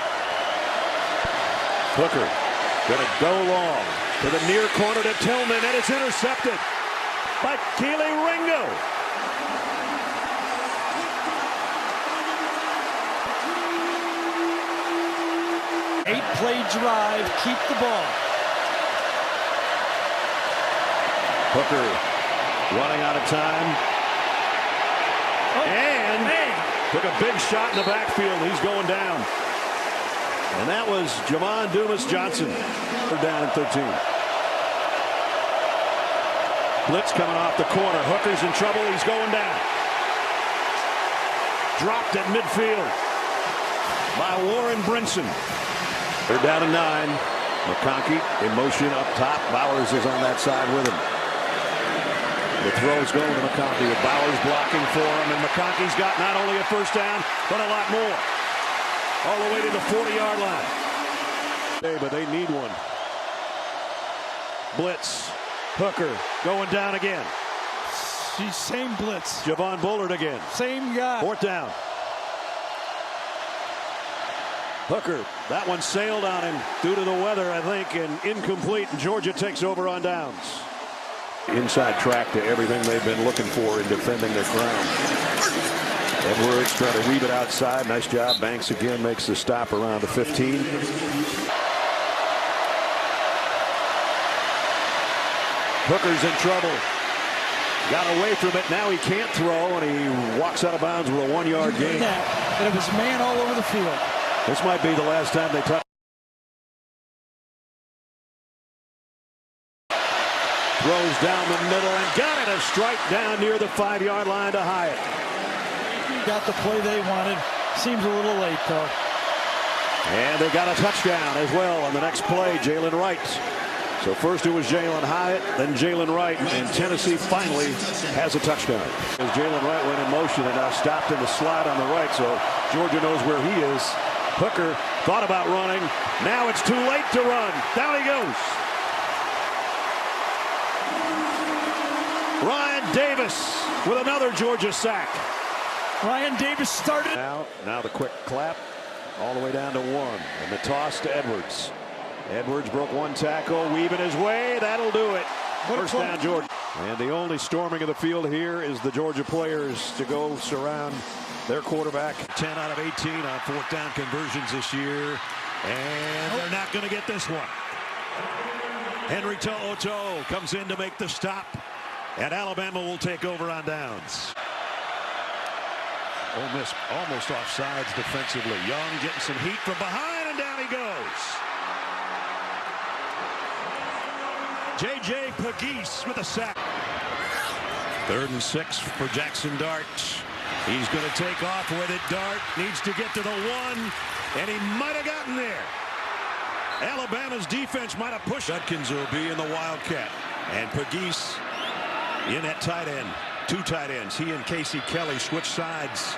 Hooker gonna go long to the near corner to Tillman, and it's intercepted by Keely Ringo. Eight-play drive, keep the ball. Hooker running out of time. Oh, And hey. took a big shot in the backfield. He's going down. And that was Javon Dumas-Johnson. They're down at 13. Blitz coming off the corner. Hooker's in trouble. He's going down. Dropped at midfield by Warren Brinson. They're down to 9. McConkey in motion up top. Bowers is on that side with him. The throw's going to McConkey with Bowers blocking for him. And McConkey's got not only a first down, but a lot more. All the way to the 40-yard line. Hey, but they need one. Blitz. Hooker going down again. Same blitz. Javon Bullard again. Same guy. 4th down. Hooker, that one sailed on him due to the weather, I think, and incomplete. And Georgia takes over on downs. Inside track to everything they've been looking for in defending their ground. Edwards trying to weave it outside. Nice job. Banks again makes the stop around the 15. Hooker's in trouble. Got away from it. Now he can't throw, and he walks out of bounds with a 1-yard gain. And it was man all over the field. This might be the last time they touch. Throws down the middle and got it. A strike down near the 5-yard line to Hyatt. Got the play they wanted. Seems a little late, though. And they got a touchdown as well on the next play. Jalen Wright. So first it was Jalen Hyatt, then Jalen Wright, and Tennessee finally has a touchdown. As Jalen Wright went in motion and now stopped in the slide on the right, so Georgia knows where he is. Hooker thought about running. Now it's too late to run. Down he goes. Ryan Davis with another Georgia sack. Ryan Davis started. Now the quick clap all the way down to 1. And the toss to Edwards. Edwards broke one tackle, weaving his way. That'll do it. First down, Georgia. And the only storming of the field here is the Georgia players to go surround their quarterback. 10 out of 18 on 4th down conversions this year. And they're not going to get this one. Henry To'oto'o comes in to make the stop. And Alabama will take over on downs. Ole Miss almost offsides defensively. Young getting some heat from behind, and down he goes. J.J. Pegues with a sack. 3rd and 6 for Jackson Dart. He's going to take off with it. Dart needs to get to the 1, and he might have gotten there. Alabama's defense might have pushed. Judkins will be in the Wildcat. And Pegues in at tight end. 2 tight ends. He and Casey Kelly switch sides.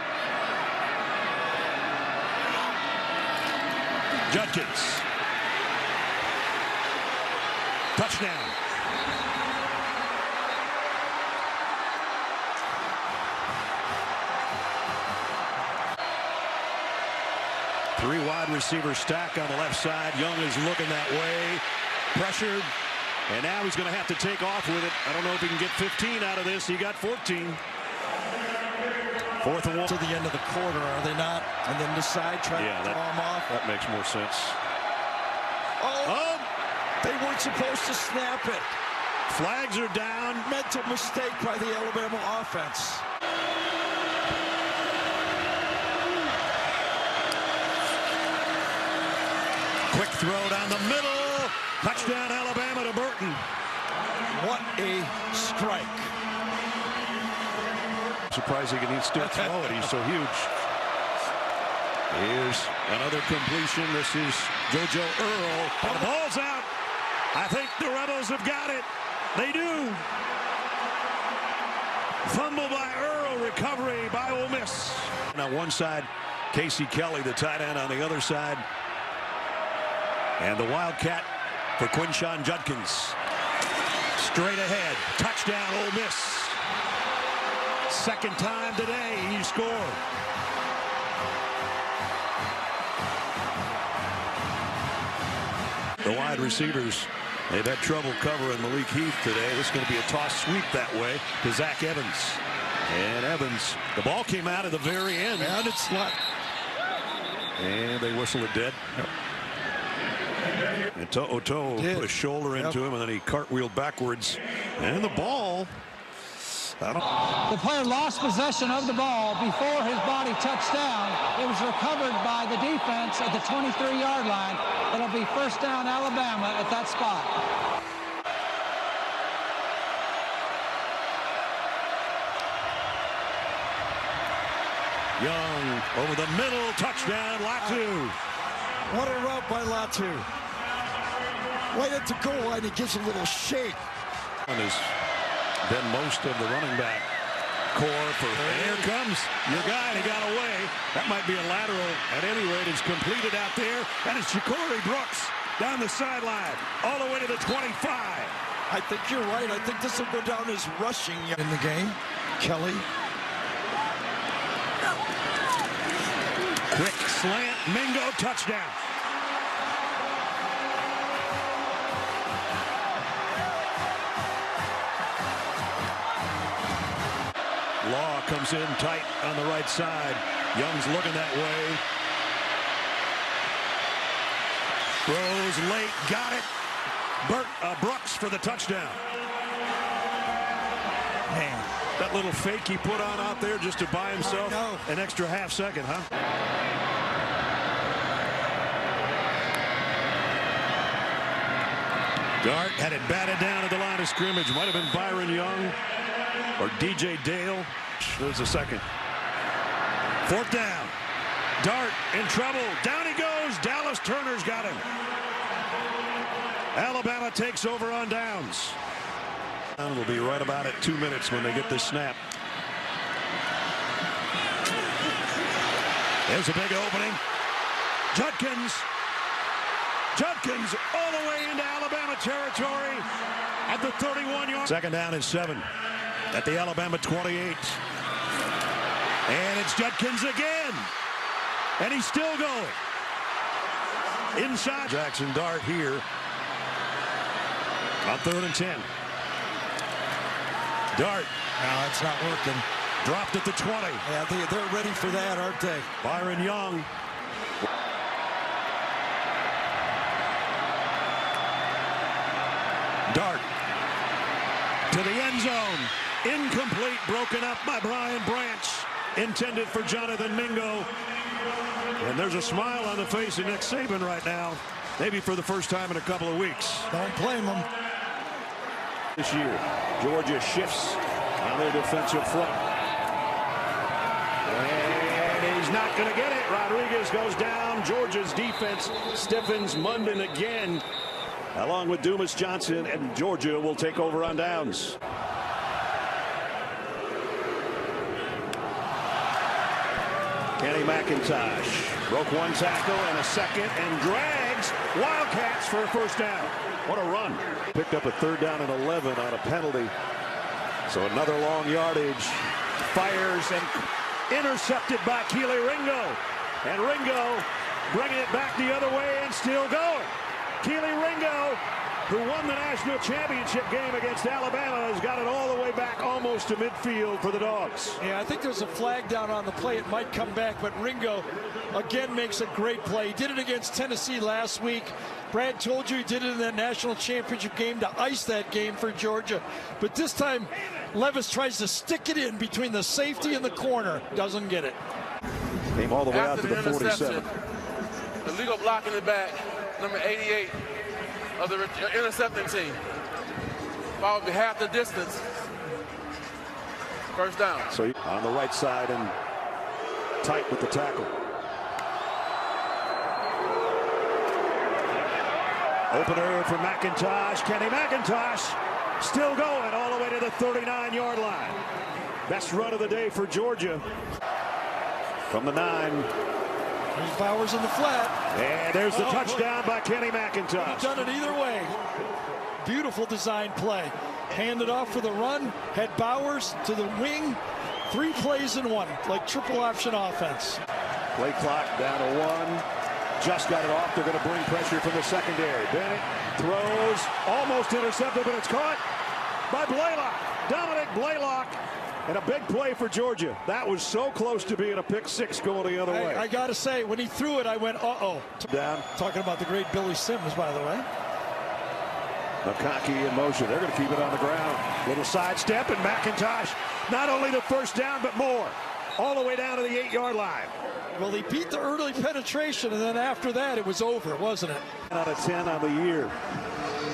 Judkins. Touchdown. Three wide receiver stack on the left side. Young is looking that way. Pressured. And now he's going to have to take off with it. I don't know if he can get 15 out of this. He got 14. 4th and 1. To the end of the quarter, are they not? And then decide, try to throw him off. That makes more sense. Oh! They weren't supposed to snap it. Flags are down. Mental mistake by the Alabama offense. Quick throw down the middle. Touchdown Alabama to Burton. What a strike. Surprised he can still throw it. He's so huge. Here's another completion. This is JoJo Earl. The ball's out. I think the Rebels have got it. They do. Fumble by Earl. Recovery by Ole Miss. On one side, Casey Kelly, the tight end, on the other side. And the Wildcat for Quinshon Judkins. Straight ahead. Touchdown, Ole Miss. Second time today he scored. The wide receivers, they've had trouble covering Malik Heath today. This is going to be a toss sweep that way to Zach Evans. And Evans, the ball came out at the very end. And it's not. And they whistle it dead. Yep. And To'oto'o put a shoulder into him, and then he cartwheeled backwards. And the ball The player lost possession of the ball before his body touched down. It was recovered by the defense at the 23-yard line. It'll be first down Alabama at that spot. Young over the middle, touchdown, Latu. What a route by Latu. Right at the goal line, he gives a little shake. Has been most of the running back core for. Here comes your guy, and he got away. That might be a lateral. At any rate, it's completed out there, and it's Ja'Cory Brooks down the sideline, all the way to the 25. I think you're right. I think this will go down as rushing in the game. Kelly. Quick slant, Mingo, touchdown. Law comes in tight on the right side. Young's looking that way. Throws late, got it. Brooks for the touchdown. Man, that little fake he put on out there just to buy himself an extra half second, huh? Dart had it batted down at the line of scrimmage. Might have been Byron Young or DJ Dale. There's a second. Fourth down. Dart in trouble. Down he goes. Dallas Turner's got him. Alabama takes over on downs. It'll be right about at 2 minutes when they get this snap. There's a big opening. Judkins all the way into Alabama territory at the 31-yard. Second down and 7 at the Alabama 28. And it's Judkins again. And he's still going. Inside. Jackson Dart here on 3rd and 10. Dart. No, it's not working. Dropped at the 20. Yeah, they're ready for that, aren't they? Byron Young. Dart to the end zone. Incomplete, broken up by Brian Branch. Intended for Jonathan Mingo. And there's a smile on the face of Nick Saban right now. Maybe for the first time in a couple of weeks. Don't blame him. This year, Georgia shifts on their defensive front. And he's not going to get it. Rodriguez goes down. Georgia's defense stiffens. Munden again, along with Dumas Johnson, and Georgia will take over on downs. Kenny McIntosh broke one tackle and a second and drags Wildcats for a first down. What a run. Picked up a 3rd down and 11 on a penalty. So another long yardage. Fires and intercepted by Keely Ringo. And Ringo bringing it back the other way and still going. Keely Ringo, who won the national championship game against Alabama, has got it all the way back almost to midfield for the Dogs. Yeah, I think there's a flag down on the play. It might come back, but Ringo again makes a great play. He did it against Tennessee last week. Brad told you he did it in that national championship game to ice that game for Georgia. But this time, Levis tries to stick it in between the safety and the corner. Doesn't get it. Came all the way out to the 47. Illegal block in the back, number 88 of the intercepting team. Ball would be half the distance. First down. So on the right side and tight with the tackle. Opener for McIntosh. Kenny McIntosh still going all the way to the 39-yard line. Best run of the day for Georgia. From the 9. There's Bowers in the flat. And there's the touchdown by Kenny McIntosh. He's done it either way. Beautiful design play. Handed off for the run. Had Bowers to the wing. 3 plays in 1, like triple option offense. Play clock down to 1. Just got it off. They're going to bring pressure from the secondary. Bennett throws, almost intercepted, but it's caught by Blaylock. Dominic Blaylock. And a big play for Georgia. That was so close to being a pick 6 going the other way. I got to say, when he threw it, I went, uh-oh. Down. Talking about the great Billy Sims, by the way. McConkey in motion. They're going to keep it on the ground. Little sidestep, and McIntosh, not only the first down, but more. All the way down to the 8-yard line. Well, he beat the early penetration, and then after that, it was over, wasn't it? 10 out of 10 on the year.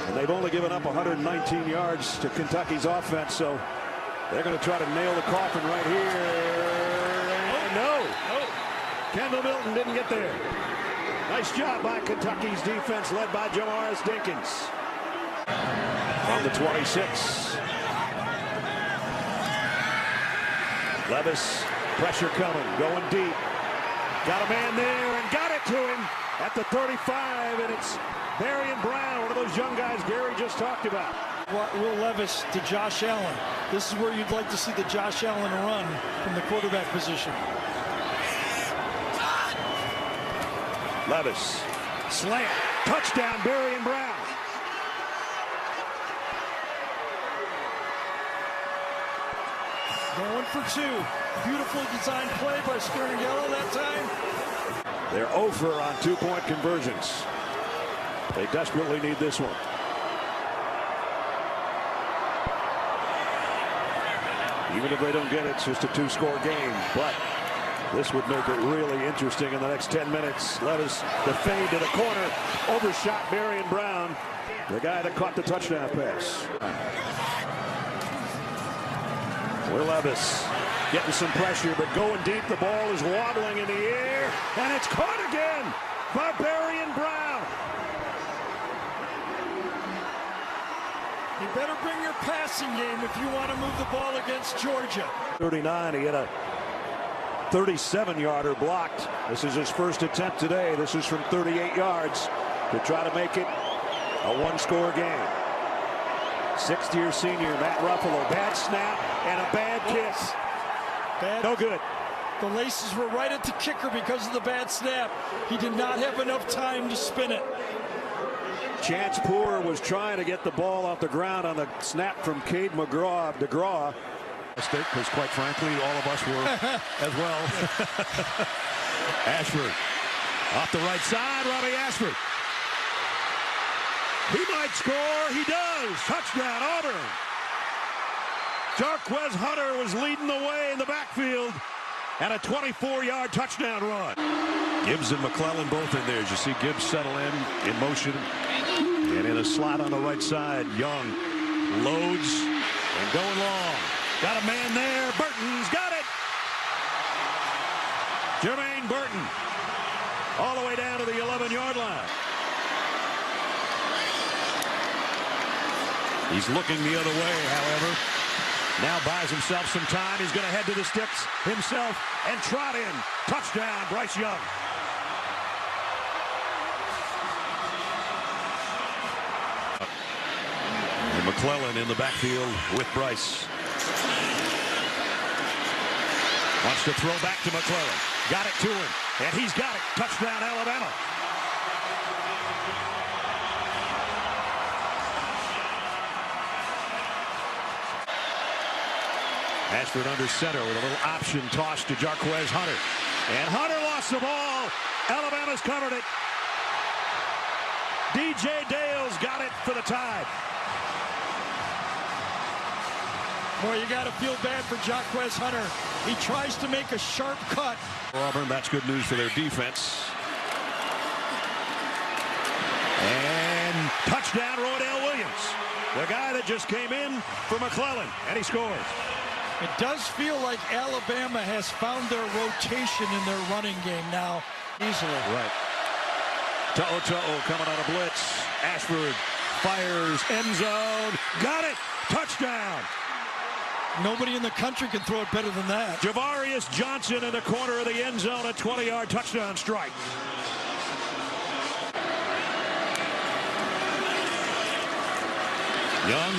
And they've only given up 119 yards to Kentucky's offense, so they're going to try to nail the coffin right here. And no. Kendall Milton didn't get there. Nice job by Kentucky's defense, led by Jamaris Dinkins. From the 26. Levis, pressure coming, going deep. Got a man there and got it to him at the 35, and it's Marion Brown, one of those young guys Gary just talked about. Will Levis to Josh Allen. This is where you'd like to see the Josh Allen run from the quarterback position. Levis, slant, touchdown, Marion Brown. Going for two. Beautifully designed play by Skirnigello that time. They're over on 2-point conversions. They desperately need this one. Even if they don't get it, it's just a 2-score game. But this would make it really interesting in the next 10 minutes. Levis, the fade to the corner, overshot Marion Brown, the guy that caught the touchdown pass. Will Levis getting some pressure, but going deep. The ball is wobbling in the air, and it's caught again by Marion Brown. You better bring your passing game if you want to move the ball against Georgia. 39, he had a 37-yarder blocked. This is his first attempt today. This is from 38 yards to try to make it a 1-score game. Sixth-year senior Matt Ruffalo, bad snap and a bad kiss. No good. The laces were right at the kicker because of the bad snap. He did not have enough time to spin it. Chance Poore was trying to get the ball off the ground on the snap from Cade DeGraw. Because quite frankly, all of us were as well. Ashford off the right side, Robbie Ashford. He might score. He does. Touchdown, Auburn. Jarquez Hunter was leading the way in the backfield and a 24-yard touchdown run. Gibbs and McClellan both in there. As you see Gibbs settle in motion. And in a slot on the right side, Young loads and going long. Got a man there. Burton's got it. Jermaine Burton all the way down to the 11-yard line. He's looking the other way, however. Now buys himself some time. He's going to head to the sticks himself and trot in. Touchdown, Bryce Young. And McClellan in the backfield with Bryce. Wants to throw back to McClellan. Got it to him, and he's got it. Touchdown, Alabama. Ashford under center with a little option toss to Jarquez Hunter. And Hunter lost the ball. Alabama's covered it. DJ Dale's got it for the Tide. Boy, you got to feel bad for Jarquez Hunter. He tries to make a sharp cut. Auburn, that's good news for their defense. And touchdown, Roydell Williams. The guy that just came in for McClellan, and he scores. It does feel like Alabama has found their rotation in their running game now easily. Right. To'o coming out of blitz. Ashford fires, end zone. Got it. Touchdown. Nobody in the country can throw it better than that. Javarius Johnson in the corner of the end zone, a 20-yard touchdown strike. Young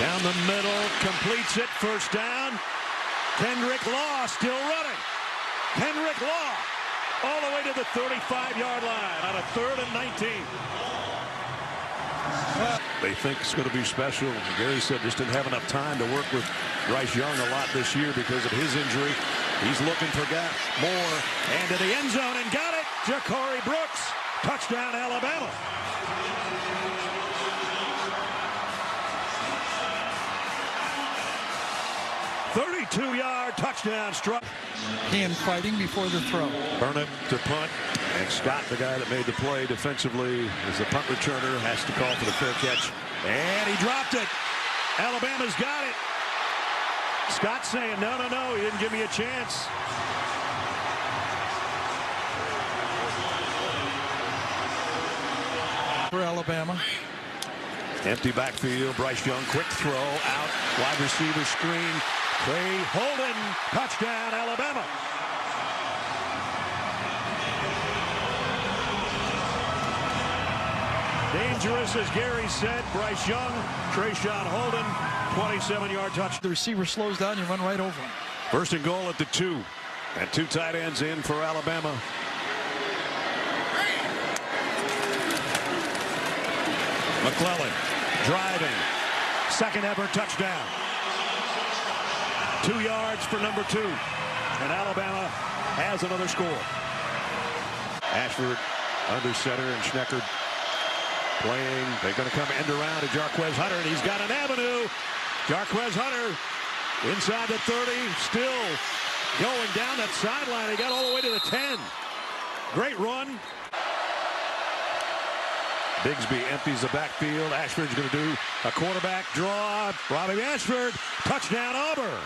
down the middle, completes it, first down. Kendrick Law still running. Kendrick Law all the way to the 35-yard line on a 3rd and 19. They think it's going to be special. Gary said just didn't have enough time to work with Bryce Young a lot this year because of his injury. He's looking for more. And to the end zone and got it. Ja'Cory Brooks. Touchdown, Alabama. 32-yard touchdown strike. Hand fighting before the throw. Burnett to punt. And Scott, the guy that made the play defensively, is the punt returner, has to call for the fair catch. And he dropped it. Alabama's got it. Scott saying, no, no, no, he didn't give me a chance. For Alabama. Empty backfield. Bryce Young, quick throw out. Wide receiver screen. Trey Holden, touchdown, Alabama. Dangerous, as Gary said. Bryce Young, Trayshawn Holden, 27-yard touch. The receiver slows down, you run right over him. First and goal at the 2. And 2 tight ends in for Alabama. McClellan driving. Second ever touchdown. 2 yards for number 2. And Alabama has another score. Ashford under center and Schnecker playing. They're going to come end around to Jarquez Hunter, and he's got an avenue. Jarquez Hunter inside the 30, still going down that sideline. He got all the way to the 10. Great run. Bigsby empties the backfield. Ashford's going to do a quarterback draw. Robbie Ashford, touchdown Auburn.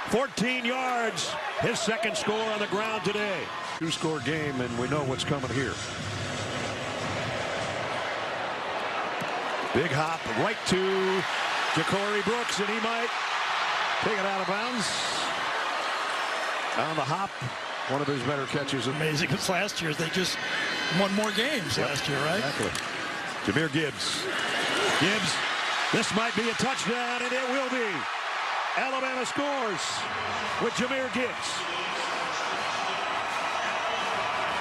14 yards, his second score on the ground today. 2-score game, and we know what's coming here. Big hop right to Ja'Cory Brooks, and he might take it out of bounds. On the hop, one of his better catches. Amazing, because last year they just won more games last year, right? Exactly. Jahmyr Gibbs. Gibbs, this might be a touchdown, and it will be. Alabama scores with Jahmyr Gibbs.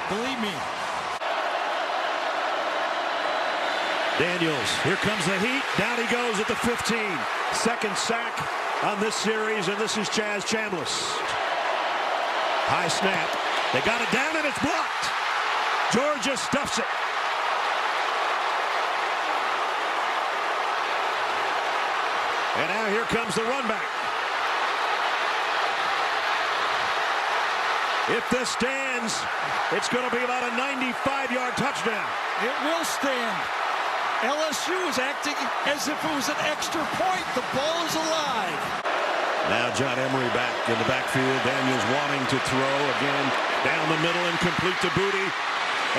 Believe me. Daniels, here comes the heat. Down he goes at the 15. Second sack on this series, and this is Chaz Chambliss. High snap. They got it down, and it's blocked. Georgia stuffs it. And now here comes the run back. If this stands, it's going to be about a 95-yard touchdown. It will stand. LSU is acting as if it was an extra point. The ball is alive. Now John Emery back in the backfield. Daniels wanting to throw again down the middle and complete to Booty.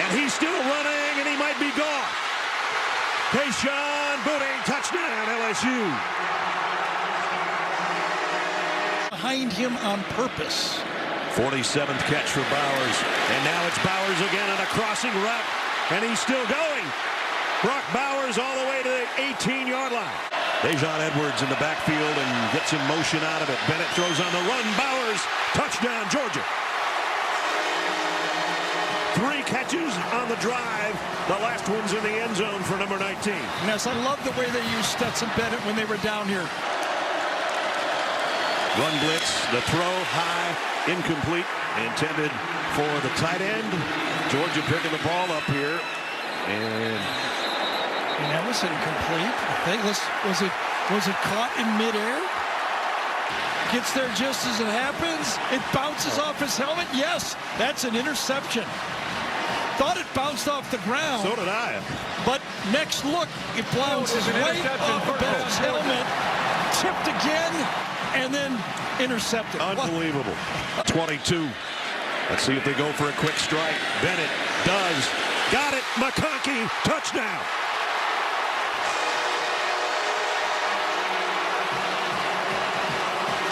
And he's still running, and he might be gone. Tayshaun Booty, touchdown, LSU. Behind him on purpose. 47th catch for Bowers. And now it's Bowers again on a crossing route. And he's still going. Brock Bowers all the way to the 18-yard line. Dejon Edwards in the backfield and gets in motion out of it. Bennett throws on the run. Bowers, touchdown, Georgia. 3 catches on the drive. The last one's in the end zone for number 19. Yes, I love the way they used Stetson Bennett when they were down here. Run blitz, the throw high, incomplete, intended for the tight end. Georgia picking the ball up here. And that was incomplete. I think was it caught in midair? Gets there just as it happens. It bounces off his helmet. Yes, that's an interception. Thought it bounced off the ground. So did I. But next look, it bounces right off of Bennett's helmet. Tipped again, and then intercepted. Unbelievable. 22. Let's see if they go for a quick strike. Bennett does. Got it. McConkey, touchdown.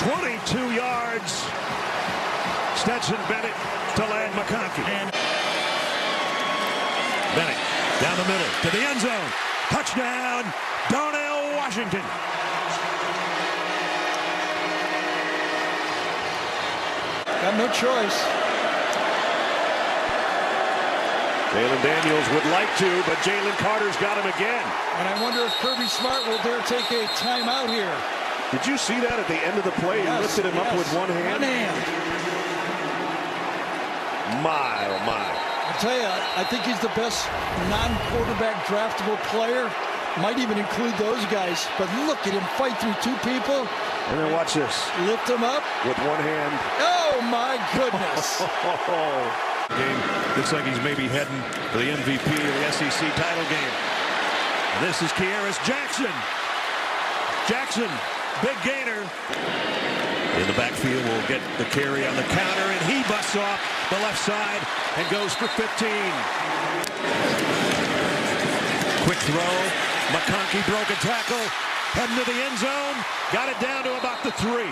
.22 yards. Stetson Bennett to land McConkey. And Bennett down the middle to the end zone. Touchdown, Darnell Washington. Got no choice. Jalen Daniels would like to, but Jalen Carter's got him again. And I wonder if Kirby Smart will dare take a timeout here. Did you see that at the end of the play? He lifted him up with one hand. One hand. My, oh my. I'll tell you, I think he's the best non-quarterback draftable player. Might even include those guys. But look at him fight through 2 people. And then watch this. Lift him up. With one hand. Oh, my goodness. Game looks like he's maybe heading for the MVP of the SEC title game. And this is Kearis Jackson. Jackson, big gainer. In the backfield will get the carry on the counter, and he busts off the left side and goes for 15. Quick throw. McConkey broke a tackle. Heading to the end zone. Got it down to about the 3.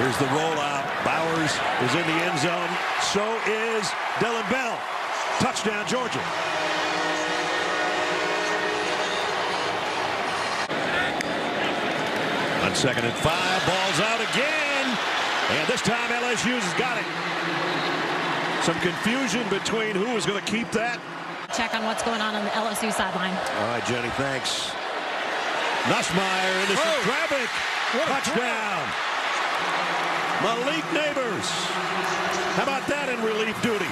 Here's the rollout. Bowers is in the end zone. So is Dillon Bell. Touchdown, Georgia. On 2nd and 5, ball's out again. And this time LSU's got it. Some confusion between who was going to keep that. Check on what's going on the LSU sideline. All right, Jenny, thanks. Nussmeier into some traffic. Touchdown. Malik Neighbors. How about that in relief duty?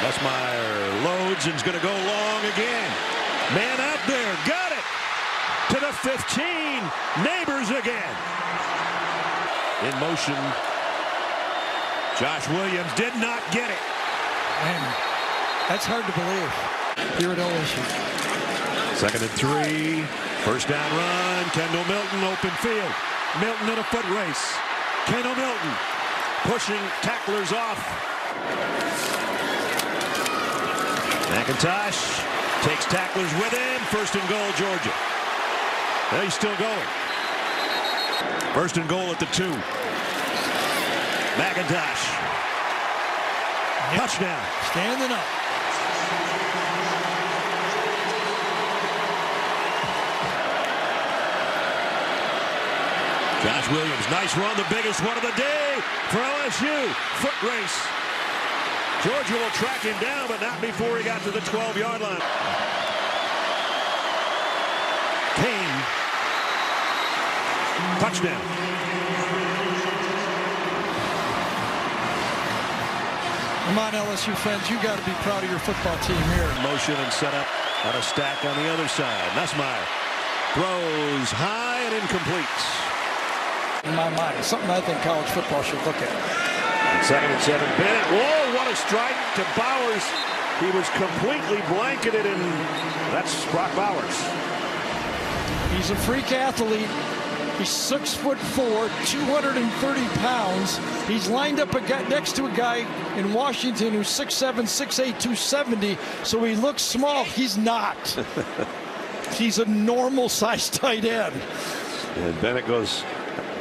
Nussmeier loads and's going to go long again. Man out there. Got it. To the 15. Neighbors again. In motion. Josh Williams did not get it. Man, that's hard to believe here at LSU. 2nd and 3. First down run. Kendall Milton, open field. Milton in a foot race. Kendall Milton pushing tacklers off. McIntosh takes tacklers with him. 1st and goal, Georgia. Well, he's still going. 1st and goal at the 2. McIntosh. Touchdown. Standing up. Josh Williams, nice run, the biggest one of the day for LSU. Foot race. Georgia will track him down, but not before he got to the 12-yard line. Kane. Touchdown. Come on, LSU fans, you got to be proud of your football team here. Motion and set up on a stack on the other side. Nussmeier throws high and incomplete. In my mind, something I think college football should look at. 2nd and 7. Bennett. Whoa, what a strike to Bowers. He was completely blanketed, and that's Brock Bowers. He's a freak athlete. He's 6'4", 230 pounds. He's lined up next to a guy in Washington who's 6'7", 6'8", 270. So he looks small. He's not. He's a normal-sized tight end. And Bennett goes.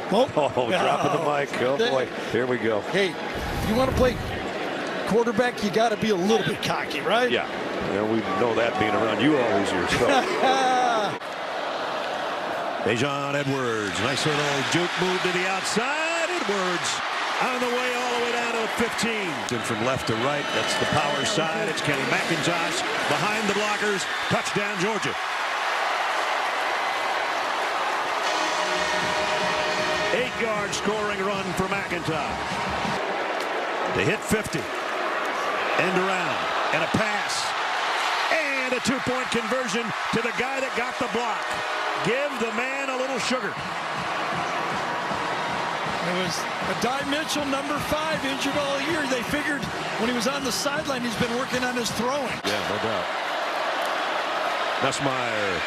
Dropping the mic. Oh, boy. Here we go. Hey, you want to play quarterback, you got to be a little bit cocky, right? Yeah. We know that being around you all these years. Dejon Edwards. Nice little juke move to the outside. Edwards on the way all the way down to the 15. And from left to right, that's the power side. It's Kenny McIntosh behind the blockers. Touchdown, Georgia. 8-yard scoring run for McIntosh. They hit 50. End around. And a pass. And a 2-point conversion to the guy that got the block. Give the man a little sugar. It was Adai Mitchell, number 5, injured all year. They figured when he was on the sideline, he's been working on his throwing. Yeah, no doubt. Nussmeier.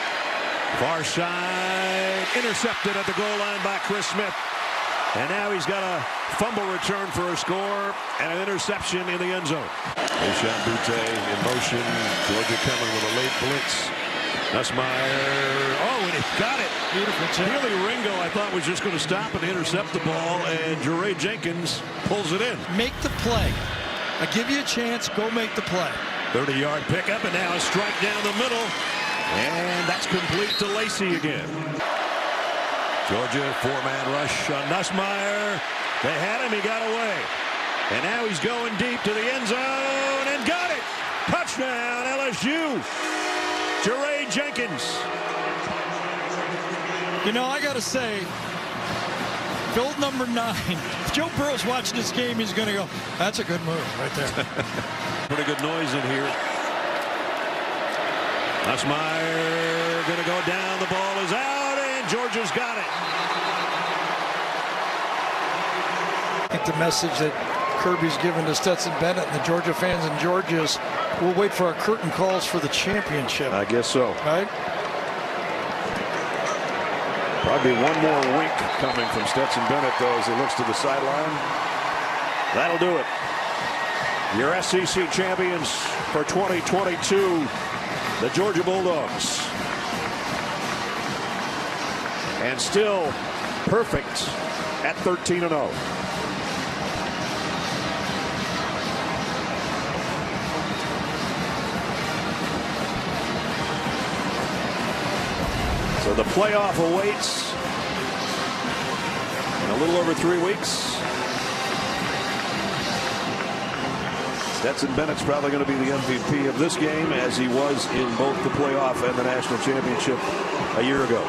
Far side. Intercepted at the goal line by Chris Smith. And now he's got a fumble return for a score and an interception in the end zone. Dejon Butte in motion. Georgia coming with a late blitz. Nussmeier. Oh, and he got it. Beautiful check. Really, Ringo, I thought, was just going to stop and intercept the ball, and Jeray Jenkins pulls it in. Make the play. I give you a chance. Go make the play. 30-yard pickup, and now a strike down the middle. And that's complete to Lacey again. Georgia, 4-man rush on Nussmeier. They had him. He got away. And now he's going deep to the end zone and got it. Touchdown, LSU. Jeray Jenkins. You know, I got to say, build number 9. If Joe Burrow's watching this game, he's going to go, that's a good move right there. Pretty good noise in here. Nussmeier They're going to go down. The ball is out, and Georgia's got it. I think the message that Kirby's given to Stetson Bennett and the Georgia fans in Georgia is we'll wait for our curtain calls for the championship. I guess so. Right? Probably one more wink coming from Stetson Bennett, though, as he looks to the sideline. That'll do it. Your SEC champions for 2022, the Georgia Bulldogs. And still perfect at 13-0. So the playoff awaits in a little over 3 weeks. Stetson Bennett's probably going to be the MVP of this game, as he was in both the playoff and the national championship a year ago.